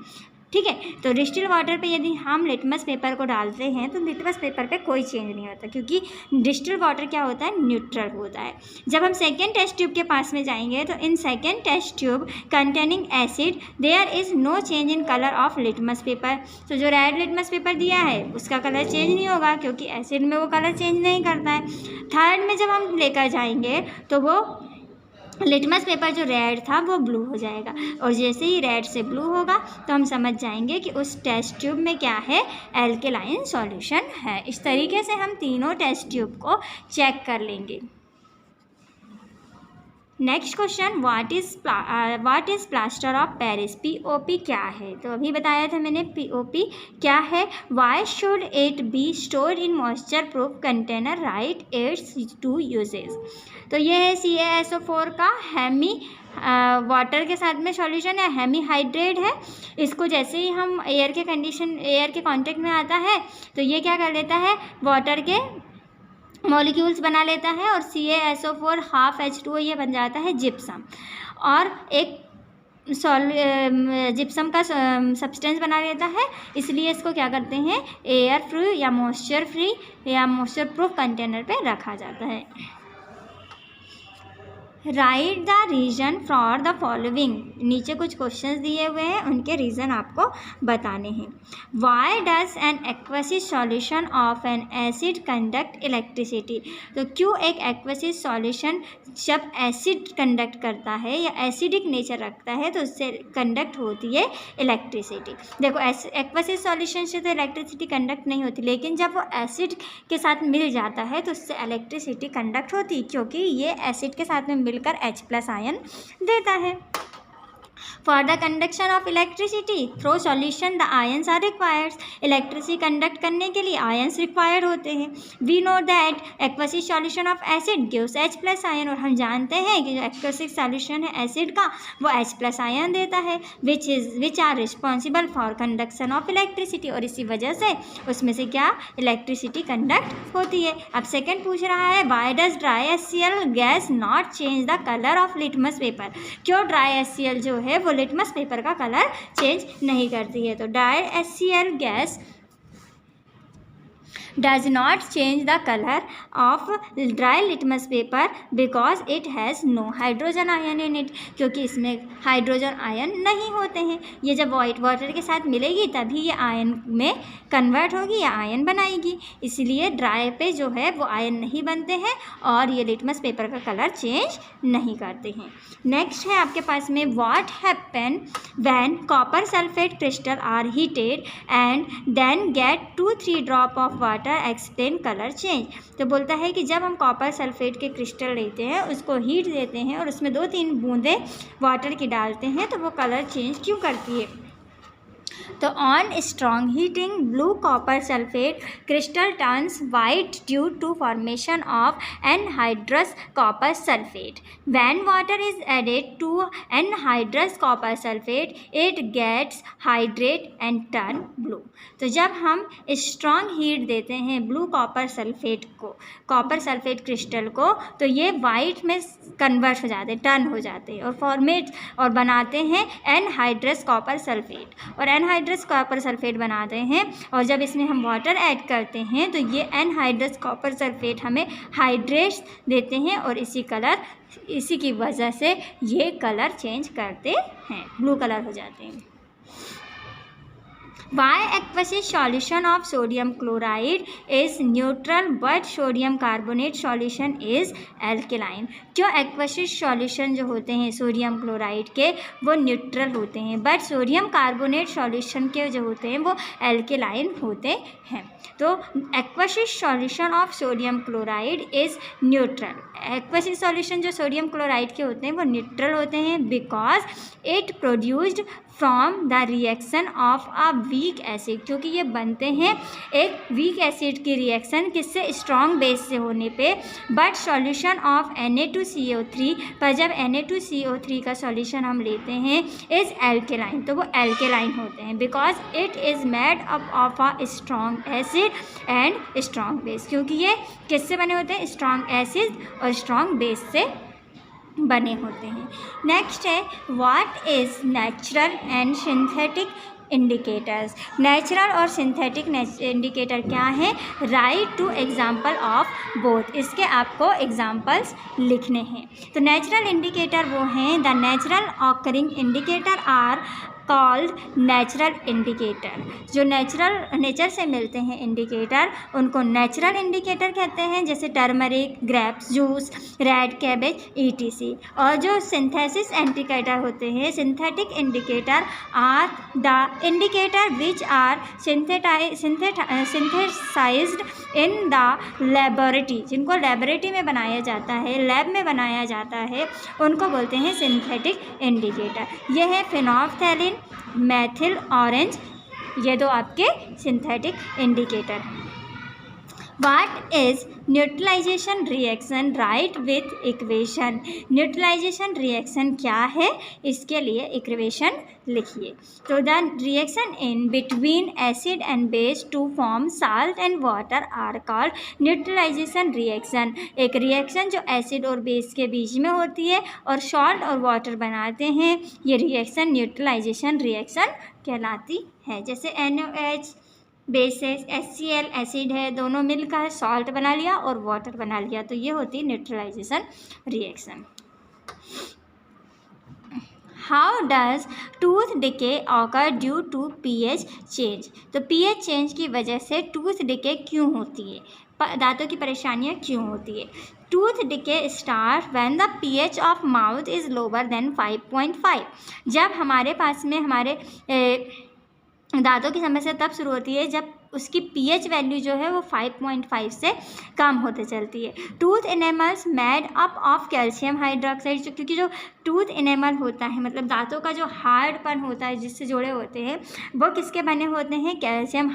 ठीक है, तो डिस्टिल वाटर पे यदि हम लिटमस पेपर को डालते हैं तो लिटमस पेपर पे कोई चेंज नहीं होता क्योंकि डिस्टिल वाटर क्या होता है, न्यूट्रल होता है। जब हम सेकेंड टेस्ट ट्यूब के पास में जाएंगे तो in second test tube containing acid there is no change in colour of litmus paper, तो जो रेड लिटमस पेपर दिया है उसका कलर चेंज नहीं होगा क्योंकि एसिड में वो कलर चेंज नहीं करता है। थर्ड में जब हम लेकर जाएंगे तो वो लिटमस पेपर जो रेड था वो ब्लू हो जाएगा और जैसे ही रेड से ब्लू होगा तो हम समझ जाएंगे कि उस टेस्ट ट्यूब में क्या है, एल्केलाइन सॉल्यूशन है। इस तरीके से हम तीनों टेस्ट ट्यूब को चेक कर लेंगे। Next question, what is plaster of Paris, POP क्या है। तो अभी बताया था मैंने POP क्या है। Why should it be stored in moisture proof container, right it's 2 uses. तो ये है CaSO4 का हेमी वाटर के साथ में सॉल्यूशन है, हेमी हाइड्रेट है। इसको जैसे ही हम एयर के कांटेक्ट में आता है तो ये क्या कर लेता है, वाटर के मॉलिक्यूल्स बना लेता है और CaSO4 हाफ H2O ये बन जाता है जिप्सम, और एक जिप्सम का सब्सटेंस बना लेता है, इसलिए इसको क्या करते हैं, एयर फ्री या मॉइस्चर प्रूफ कंटेनर पे रखा जाता है। Write the reason for the following, नीचे कुछ क्वेश्चंस दिए हुए हैं उनके रीज़न आपको बताने हैं। Why does an aqueous solution of an acid conduct electricity, तो क्यों एक एक्वसिस सॉल्यूशन जब एसिड कंडक्ट करता है या एसिडिक नेचर रखता है तो उससे कंडक्ट होती है इलेक्ट्रिसिटी। देखो एक्वसिस सॉल्यूशन से तो इलेक्ट्रिसिटी कंडक्ट नहीं होती, लेकिन जब वो एसिड के साथ मिल जाता है तो उससे इलेक्ट्रिसिटी कंडक्ट होती, क्योंकि ये एसिड के साथ में मिलकर H+ आयन देता है। For the conduction of electricity through solution the ions are required. Electricity conduct करने के लिए आयंस रिक्वायर्ड होते हैं। We know that aqueous solution of acid gives H+ ion, और हम जानते हैं कि जो एक्वसिक सॉल्यूशन है एसिड का वो H+ आयन देता है which are responsible for conduction of electricity, और इसी वजह से उसमें से क्या इलेक्ट्रिसिटी कंडक्ट होती है। अब सेकेंड पूछ रहा है why does dry HCl gas not change the colour of litmus paper. क्यों ड्राई HCl जो है वो लिटमस पेपर का कलर चेंज नहीं करती है। तो dry HCl gas does not change the color of dry litmus paper because it has no hydrogen ion in it, क्योंकि इसमें हाइड्रोजन आयन नहीं होते हैं। ये जब वाइट वाटर के साथ मिलेगी तभी ये आयन में कन्वर्ट होगी या आयन बनाएगी, इसलिए ड्राई पे जो है वो आयन नहीं बनते हैं और ये लिटमस पेपर का कलर चेंज नहीं करते हैं। नेक्स्ट है आपके पास में what happen when copper sulphate crystal are heated and then get 2-3 drop of water explain colour change. तो बोलता है कि जब हम कॉपर सल्फेट के क्रिस्टल लेते हैं उसको हीट देते हैं और उसमें 2-3 बूंदें वाटर की डालते हैं तो वो कलर चेंज क्यों करती है। तो on strong heating blue copper sulphate crystal turns white due to formation of anhydrous copper sulphate. When water is added to anhydrous copper sulphate it gets hydrate and turn blue. तो जब हम स्ट्रॉन्ग हीट देते हैं ब्लू कॉपर सल्फेट को, कॉपर सल्फेट क्रिस्टल को, तो ये वाइट में कन्वर्ट हो जाते हैं, टर्न हो जाते हैं और फॉर्मेट और बनाते हैं एनहाइड्रस कॉपर सल्फेट, और एनहाइड्रस कॉपर सल्फेट बनाते हैं। और जब इसमें हम वाटर ऐड करते हैं तो ये एनहाइड्रस कॉपर सल्फेट हमें हाइड्रेट्स देते हैं और इसी की वजह से ये कलर चेंज करते हैं, ब्लू कलर हो जाते हैं। Why aqueous solution of sodium chloride is neutral but sodium carbonate solution is alkaline। क्यों एक्वसिस सॉल्यूशन जो होते हैं सोडियम क्लोराइड के वो न्यूट्रल होते हैं बट सोडियम कार्बोनेट सॉल्यूशन के जो होते हैं वो एल्केलाइन होते हैं। तो aqueous solution of sodium chloride is neutral. Aqueous solution जो सोडियम क्लोराइड के होते हैं वो न्यूट्रल होते हैं because it produced from the reaction of a weak acid, क्योंकि ये बनते हैं एक वीक एसिड की रिएक्शन किससे, स्ट्रॉन्ग बेस से होने पे। बट सॉल्यूशन ऑफ Na2CO3 पर जब Na2CO3 का सॉल्यूशन हम लेते हैं इज़ एल्केलाइन, तो वो एल्केलाइन होते हैं because it is made up of a strong acid and strong base, क्योंकि ये किससे बने होते हैं, स्ट्रॉन्ग एसिड और स्ट्रॉन्ग बेस से बने होते हैं। नेक्स्ट है what is natural and synthetic indicators. Natural और सिंथेटिक इंडिकेटर क्या है, write two example of both, इसके आपको एग्जाम्पल्स लिखने हैं। तो नेचुरल इंडिकेटर वो हैं the natural occurring indicator are called natural indicator. जो नेचर से मिलते हैं इंडिकेटर उनको नेचुरल इंडिकेटर कहते हैं, जैसे turmeric, grapes juice, red cabbage ETC। और जो सिंथेसिस इंडिकेटर होते हैं, synthetic indicator are the indicator which are synthesised in the laboratory, जिनको लेबोरेटरी में बनाया जाता है, लैब में बनाया जाता है, उनको बोलते हैं सिंथेटिक इंडिकेटर। यह है फिनोल्फ्थैलिन, मेथिल ऑरेंज, ये दो आपके सिंथेटिक इंडिकेटर हैं। What is neutralisation reaction, write with equation. Neutralisation reaction क्या है, इसके लिए इक्वेशन लिखिए। तो the reaction in between acid and base to form salt and water are called neutralisation reaction. एक रिएक्शन जो एसिड और बेस के बीच में होती है और सॉल्ट और वाटर बनाते हैं, ये रिएक्शन न्यूट्रलाइजेशन रिएक्शन कहलाती है। जैसे NaOH बेस है, HCl एसिड है, दोनों मिलकर सॉल्ट बना लिया और वाटर बना लिया, तो ये होती है neutralisation reaction. How does tooth decay occur due to pH change. तो pH चेंज की वजह से टूथ डिके क्यों होती है, दांतों की परेशानियाँ क्यों होती है। Tooth decay start when the pH of mouth is lower than 5.5। जब हमारे पास में हमारे दांतों की समस्या तब शुरू होती है जब उसकी pH वैल्यू जो है वो 5.5 से कम होते चलती है। Tooth enamels made up of calcium hydroxide, क्योंकि जो टूथ एनेमल होता है मतलब दांतों का जो हार्डपन होता है जिससे जुड़े होते हैं वो किसके बने होते हैं, कैल्शियम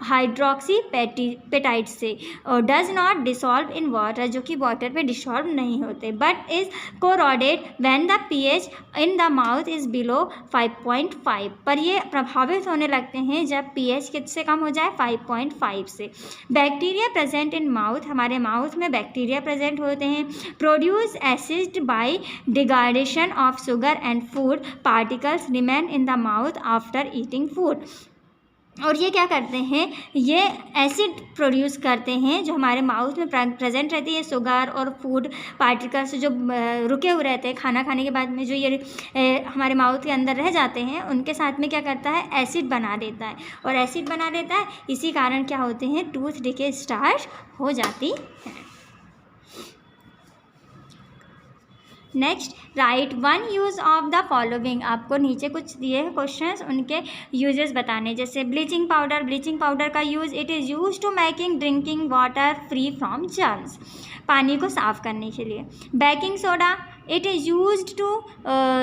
हाइड्रोक्सी पेटाइट से, और does not dissolve in water, जो कि वाटर पे डिसॉल्व नहीं होते, but is corroded when the pH in the mouth is below 5.5, पर ये प्रभावित होने लगते हैं जब pH किससे कम हो जाए, 5.5 से। बैक्टीरिया प्रेजेंट इन माउथ, हमारे माउथ में बैक्टीरिया प्रेजेंट होते हैं, produce acid by degradation of sugar and food particles remain in the mouth after eating food, और ये क्या करते हैं, ये एसिड प्रोड्यूस करते हैं जो हमारे माउथ में प्रेजेंट रहती है, शुगर और फूड पार्टिकल्स जो रुके हुए रहते हैं खाना खाने के बाद में, जो ये हमारे माउथ के अंदर रह जाते हैं, उनके साथ में क्या करता है, एसिड बना देता है, और एसिड बना देता है, इसी कारण क्या होते हैं, टूथ डिके स्टार्ट हो जाती है। Next, right one use of the following, आपको नीचे कुछ दिए हैं क्वेश्चंस, उनके यूजेस बताने, जैसे ब्लीचिंग पाउडर का use, it is use to making drinking water free from germs, पानी को साफ़ करने के लिए। Baking soda, it is used to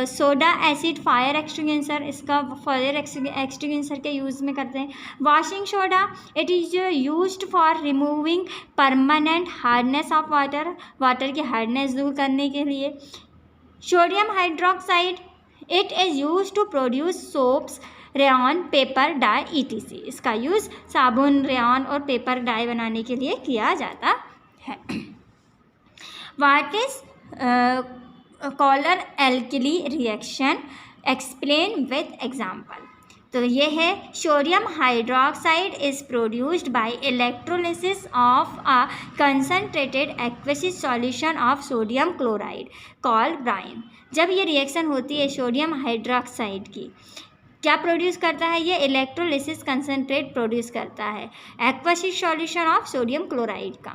soda acid fire extinguisher, इसका फायर एक्सटिंग्विशर के यूज़ में करते हैं। Washing soda, it is used for removing permanent hardness of water की हार्डनेस दूर करने के लिए। Sodium hydroxide, it is used to produce soaps, rayon, paper die etc, इसका यूज़ साबुन, रेयन और पेपर डाई बनाने के लिए किया जाता है। What is chlor alkali reaction, explain with example, तो ये है, sodium hydroxide is produced by electrolysis of a concentrated aqueous solution of sodium chloride called brine, जब ये रिएक्शन होती है सोडियम हाइड्रोक्साइड की, क्या प्रोड्यूस करता है, ये इलेक्ट्रोलिसिस कंसनट्रेट प्रोड्यूस करता है aqueous solution of sodium chloride का।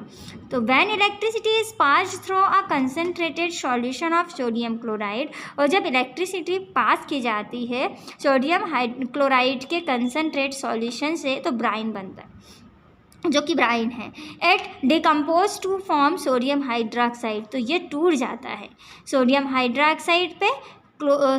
तो when electricity is pass through a concentrated solution of sodium chloride, और जब इलेक्ट्रिसिटी पास की जाती है सोडियम क्लोराइड के कंसनट्रेट सॉल्यूशन से, तो ब्राइन बनता है, जो कि ब्राइन है। It decompose to form sodium hydroxide, तो ये टूट जाता है सोडियम हाइड्रोक्साइड पे,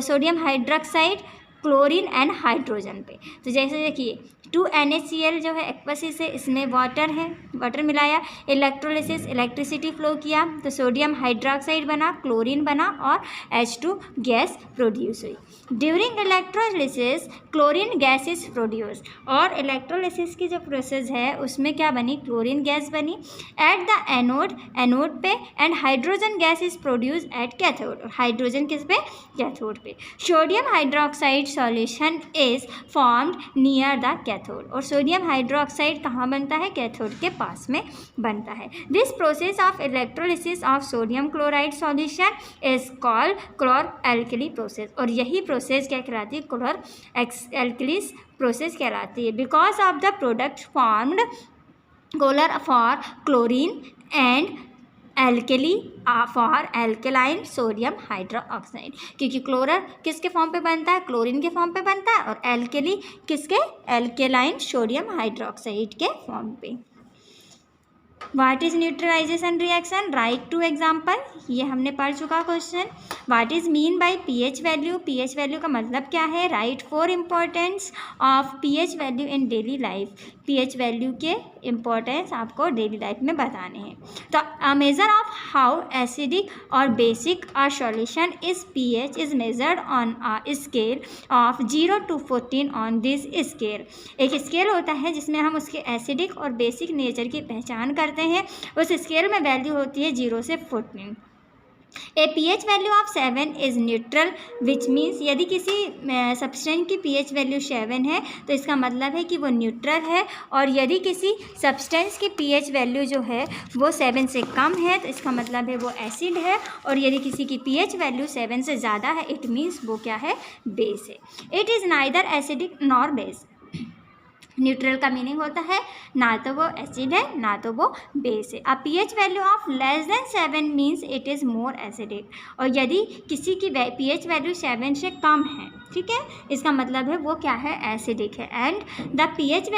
sodium hydroxide chlorine and hydrogen पे। तो जैसे देखिए 2NaCl जो है एक्वसिस है, इसमें वाटर है, वाटर मिलाया, इलेक्ट्रोलिसिस, इलेक्ट्रिसिटी फ्लो किया, तो सोडियम हाइड्रोक्साइड बना, क्लोरीन बना और H2 गैस प्रोड्यूस हुई। During electrolysis chlorine gas is produce, और इलेक्ट्रोलिसिस की जो प्रोसेस है उसमें क्या बनी, क्लोरीन गैस बनी एट द एनोड पे, and hydrogen gas is produce at cathode, और हाइड्रोजन किस पे, कैथोड पे। Sodium hydroxide solution is formed near the cathode, और सोडियम हाइड्रोक्साइड कहाँ बनता है, कैथोड के पास में बनता है। This process of electrolysis of sodium chloride solution is called क्लोर alkali process, और यही प्रोसेस क्या कहलाती है, क्लोर एल्कलीस प्रोसेस कहलाती है, because of the product formed chlor for chlorine and alkali for alkaline sodium hydroxide, क्योंकि क्लोरर किसके फॉर्म पे बनता है, क्लोरीन के फॉर्म पे बनता है, और एल्कली किसके, एल्केलाइन सोडियम हाइड्रोक्साइड के फॉर्म पे। What is neutralization reaction, write two example, ये हमने पढ़ चुका question. What is mean by pH value, pH value का मतलब क्या है, write four importance of pH value in daily life, pH value के इम्पोर्टेंस आपको डेली लाइफ में बताने हैं। तो a measure of how acidic और basic a solution is pH is measured on a scale of 0 to 14 on this scale, एक स्केल होता है जिसमें हम उसके एसिडिक और बेसिक नेचर की पहचान करते हैं, उस स्केल में वैल्यू होती है 0 से 14। ए pH value of 7 is neutral which means, यदि किसी सब्सटेंस की pH वैल्यू 7 है तो इसका मतलब है कि वो न्यूट्रल है, और यदि किसी सब्सटेंस की pH वैल्यू जो है वो 7 से कम है तो इसका मतलब है वो एसिड है, और यदि किसी की pH वैल्यू 7 से ज़्यादा है इट मीन्स वो क्या है, बेस है। It is neither acidic nor base, neutral का मीनिंग होता है ना तो वो एसिड है ना तो वो बेस है। अ pH value of less than 7 means it is more acidic, और यदि किसी की pH वैल्यू 7 से कम है ठीक है, इसका मतलब है वो क्या है, एसिडिक है। And the pH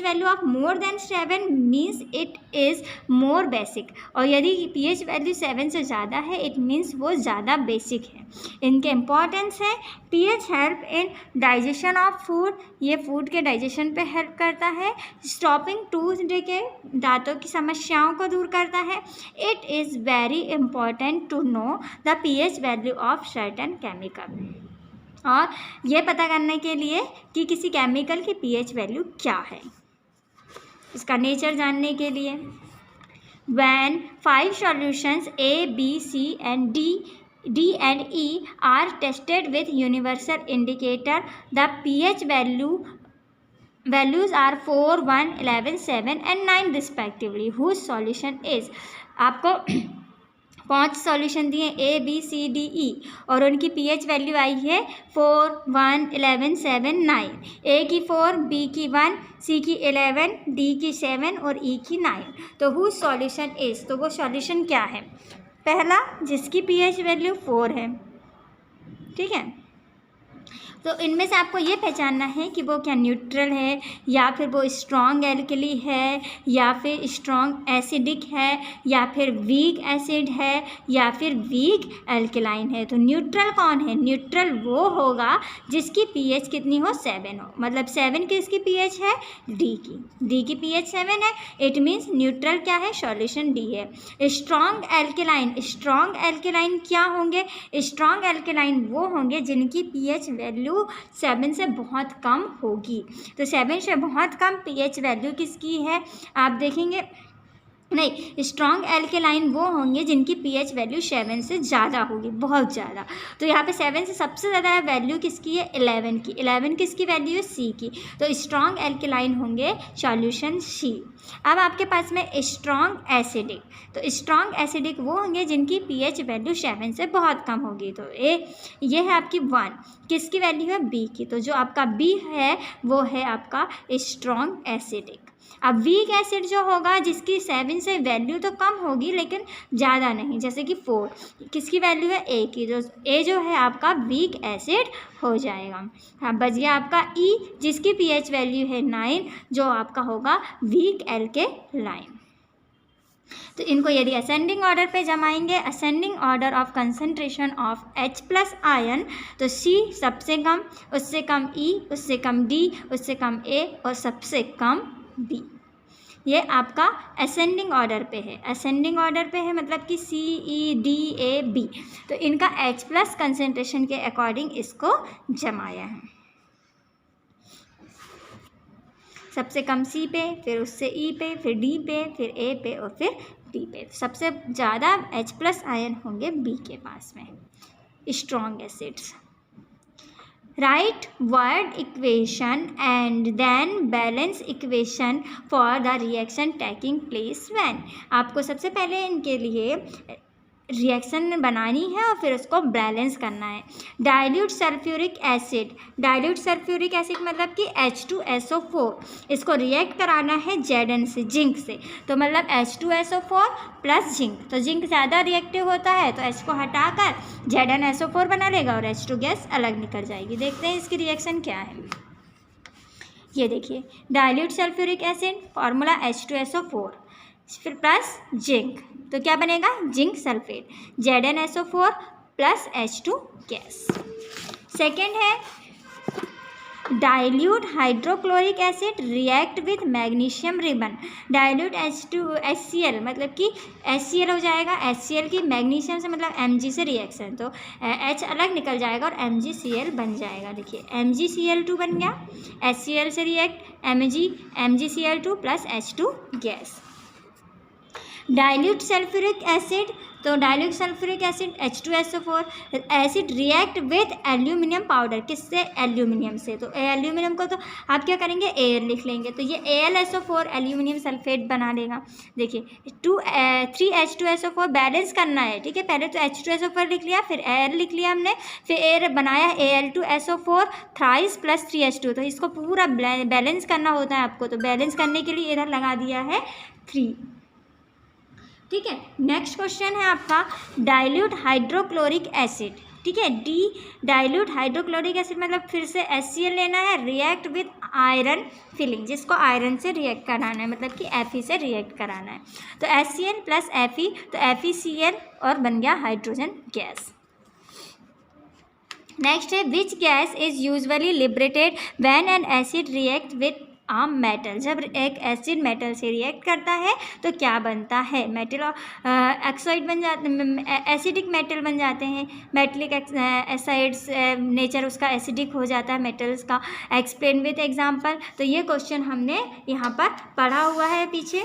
value of more than 7 means it is more basic, और यदि pH वैल्यू 7 से ज़्यादा है इट मीन्स वो ज़्यादा बेसिक है। इनके इम्पॉर्टेंस है, pH help in digestion of food, ये फूड के डाइजेशन पे हेल्प करता है। स्टॉपिंग टूथ डिके, दांतों की समस्याओं को दूर करता है। It is very important to know the pH value of certain chemical, और ये पता करने के लिए कि किसी केमिकल की pH वैल्यू क्या है, इसका नेचर जानने के लिए। When 5 solutions A, B, C and D and E are tested with universal indicator, the pH values are 4, 1, 11, 7 and 9 respectively. Whose solution is? आपको 5 सॉल्यूशन दिए A, B, C, D, E और उनकी pH वैल्यू आई है 4, 1, 11, 7, 9। A की 4, B की 1, C की 11, D की 7 और E की 9। तो whose solution is, तो वो सॉल्यूशन क्या है, पहला जिसकी pH वैल्यू 4 है, ठीक है। तो इनमें से आपको ये पहचानना है कि वो क्या न्यूट्रल है, या फिर वो स्ट्रॉन्ग एल्कली है, या फिर स्ट्रॉन्ग एसिडिक है, या फिर वीक एसिड है, या फिर वीक एल्कलाइन है। तो न्यूट्रल कौन है, न्यूट्रल वो होगा जिसकी pH कितनी हो, 7 हो। मतलब 7 किसकी pH है, D की pH 7 है, इट मीन्स न्यूट्रल क्या है, सॉल्यूशन D है। स्ट्रॉन्ग एल्कलाइन क्या होंगे, स्ट्रॉन्ग एल्कलाइन वो होंगे जिनकी pH वैल्यू 7 से बहुत कम होगी। तो 7 से बहुत कम pH वैल्यू किसकी है, आप देखेंगे, नहीं, स्ट्रॉन्ग एल्केलाइन वो होंगे जिनकी pH वैल्यू 7 से ज़्यादा होगी, बहुत ज़्यादा। तो यहाँ पे 7 से सबसे ज़्यादा वैल्यू किसकी है, 11 की। 11 किसकी वैल्यू है, C की। तो स्ट्रॉन्ग एल्केलाइन होंगे सॉल्यूशन C। अब आपके पास में स्ट्रॉन्ग एसिडिक, तो स्ट्रॉन्ग एसिडिक वो होंगे जिनकी pH वैल्यू 7 से बहुत कम होगी। तो ये है आपकी 1, किसकी वैल्यू है, B की। तो जो आपका B है वो है आपका स्ट्रॉन्ग एसिडिक। अब वीक एसिड जो होगा जिसकी 7 से वैल्यू तो कम होगी लेकिन ज़्यादा नहीं, जैसे कि 4, किसकी वैल्यू है, A की। जो A जो है आपका वीक एसिड हो जाएगा। हाँ, बच गया आपका E जिसकी pH वैल्यू है 9, जो आपका होगा वीक एल्केलाइन। तो इनको यदि असेंडिंग ऑर्डर पे जमाएंगे, ascending order of concentration of H+ ion, तो C सबसे कम, उससे कम E, उससे कम D, उससे कम A और सबसे कम B। ये आपका असेंडिंग ऑर्डर पे है, असेंडिंग ऑर्डर पे है मतलब कि C, E, D, A, B। तो इनका H+ कंसंट्रेशन के अकॉर्डिंग इसको जमाया है, सबसे कम C पे, फिर उससे E पे, फिर D पे, फिर A पे और फिर B पे। सबसे ज़्यादा H+ आयन होंगे B के पास में, strong acids. Write word equation and then balance equation for the reaction taking place when। आपको सबसे पहले इनके लिए रिएक्शन बनानी है और फिर उसको बैलेंस करना है। Dilute sulphuric acid, dilute sulphuric acid मतलब कि H2SO4, इसको रिएक्ट कराना है Zn से, जिंक से। तो मतलब H2SO4 प्लस जिंक, तो जिंक ज़्यादा रिएक्टिव होता है तो H को हटाकर ZnSO4 बना लेगा और H2 गैस अलग निकल जाएगी। देखते हैं इसकी रिएक्शन क्या है। ये देखिए, dilute sulphuric acid formula H2SO4 फिर प्लस जिंक, तो क्या बनेगा, zinc sulphate, ZnSO4 plus H2 gas. Second है dilute hydrochloric acid react with magnesium ribbon. Dilute HCl मतलब कि HCl हो जाएगा, HCl की मैग्नीशियम से मतलब Mg से रिएक्शन, तो H अलग निकल जाएगा और MgCl बन जाएगा। देखिए MgCl2 बन गया, HCl से react MgCl2 plus H2 gas. Dilute sulphuric acid, तो dilute sulphuric acid H2SO4 acid react with aluminium powder, किससे, एल्यूमिनियम से। तो एल्यूमिनियम को तो आप क्या करेंगे, एयर लिख लेंगे, तो ये AlSO4 एल्यूमिनियम सल्फेट बना देगा। देखिए 3H2SO4 बैलेंस करना है, ठीक है। पहले तो H2SO4 लिख लिया, फिर एयर लिख लिया हमने, फिर एयर बनाया Al2SO4 थ्राइस प्लस 3H2, तो इसको पूरा बैलेंस करना होता है आपको। तो बैलेंस करने के लिए इधर लगा दिया है 3, ठीक है। नेक्स्ट क्वेश्चन है आपका डाइल्यूट हाइड्रोक्लोरिक एसिड, ठीक है। डी डाइल्यूट हाइड्रोक्लोरिक एसिड मतलब फिर से HCl लेना है, रिएक्ट विथ आयरन फिलिंग, जिसको आयरन से रिएक्ट कराना है, मतलब कि Fe से रिएक्ट कराना है। तो HCl प्लस Fe, तो FeCl और बन गया हाइड्रोजन गैस। नेक्स्ट है which gas is usually liberated when an acid react with a metal. जब एक एसिड मेटल से रिएक्ट करता है तो क्या बनता है? मेटल ऑक्साइड बन जाते, एसिडिक मेटल बन जाते हैं। मेटलिक एसाइड्स नेचर उसका एसिडिक हो जाता है मेटल्स का। Explain with example. तो ये क्वेश्चन हमने यहाँ पर पढ़ा हुआ है पीछे,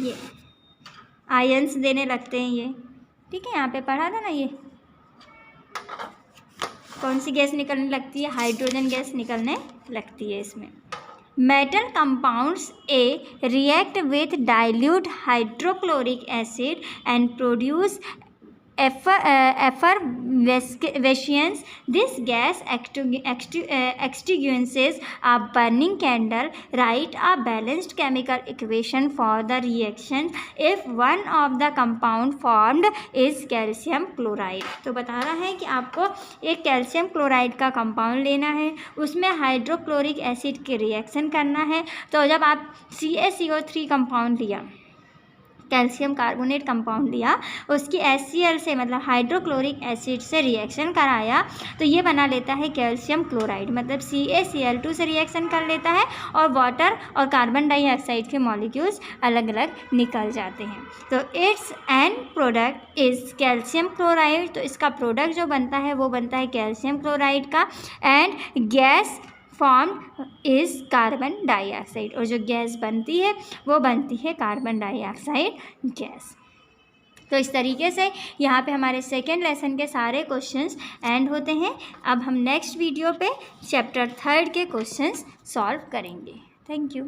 ये आयंस देने लगते हैं ये, ठीक है, यहाँ पे पढ़ा था ना। ये कौन सी गैस निकलने लगती है? हाइड्रोजन गैस निकलने लगती है इसमें। Metal compounds A react with dilute hydrochloric acid and produce effervescence. This gas extinguishes a burning candle. Write a balanced chemical equation for the reaction if one of the compound formed is calcium chloride. तो बता रहा है कि आपको एक कैल्शियम क्लोराइड का कंपाउंड लेना है, उसमें हाइड्रोक्लोरिक एसिड के रिएक्शन करना है। तो जब आप CaCO3 कंपाउंड लिया, कैल्शियम कार्बोनेट कंपाउंड लिया, उसकी HCl से मतलब हाइड्रोक्लोरिक एसिड से रिएक्शन कराया, तो ये बना लेता है कैल्शियम क्लोराइड, मतलब CaCl2 से रिएक्शन कर लेता है और वाटर और कार्बन डाइऑक्साइड के मॉलिक्यूल्स अलग अलग निकल जाते हैं। तो it's and product is calcium chloride. तो इसका प्रोडक्ट जो बनता है वो बनता है कैल्शियम क्लोराइड का। And gas formed is carbon dioxide, और जो गैस बनती है वो बनती है कार्बन डाइऑक्साइड गैस। तो इस तरीके से यहाँ पे हमारे सेकेंड लेसन के सारे क्वेश्चंस एंड होते हैं। अब हम नेक्स्ट वीडियो पे चैप्टर 3 के क्वेश्चंस सॉल्व करेंगे। Thank you.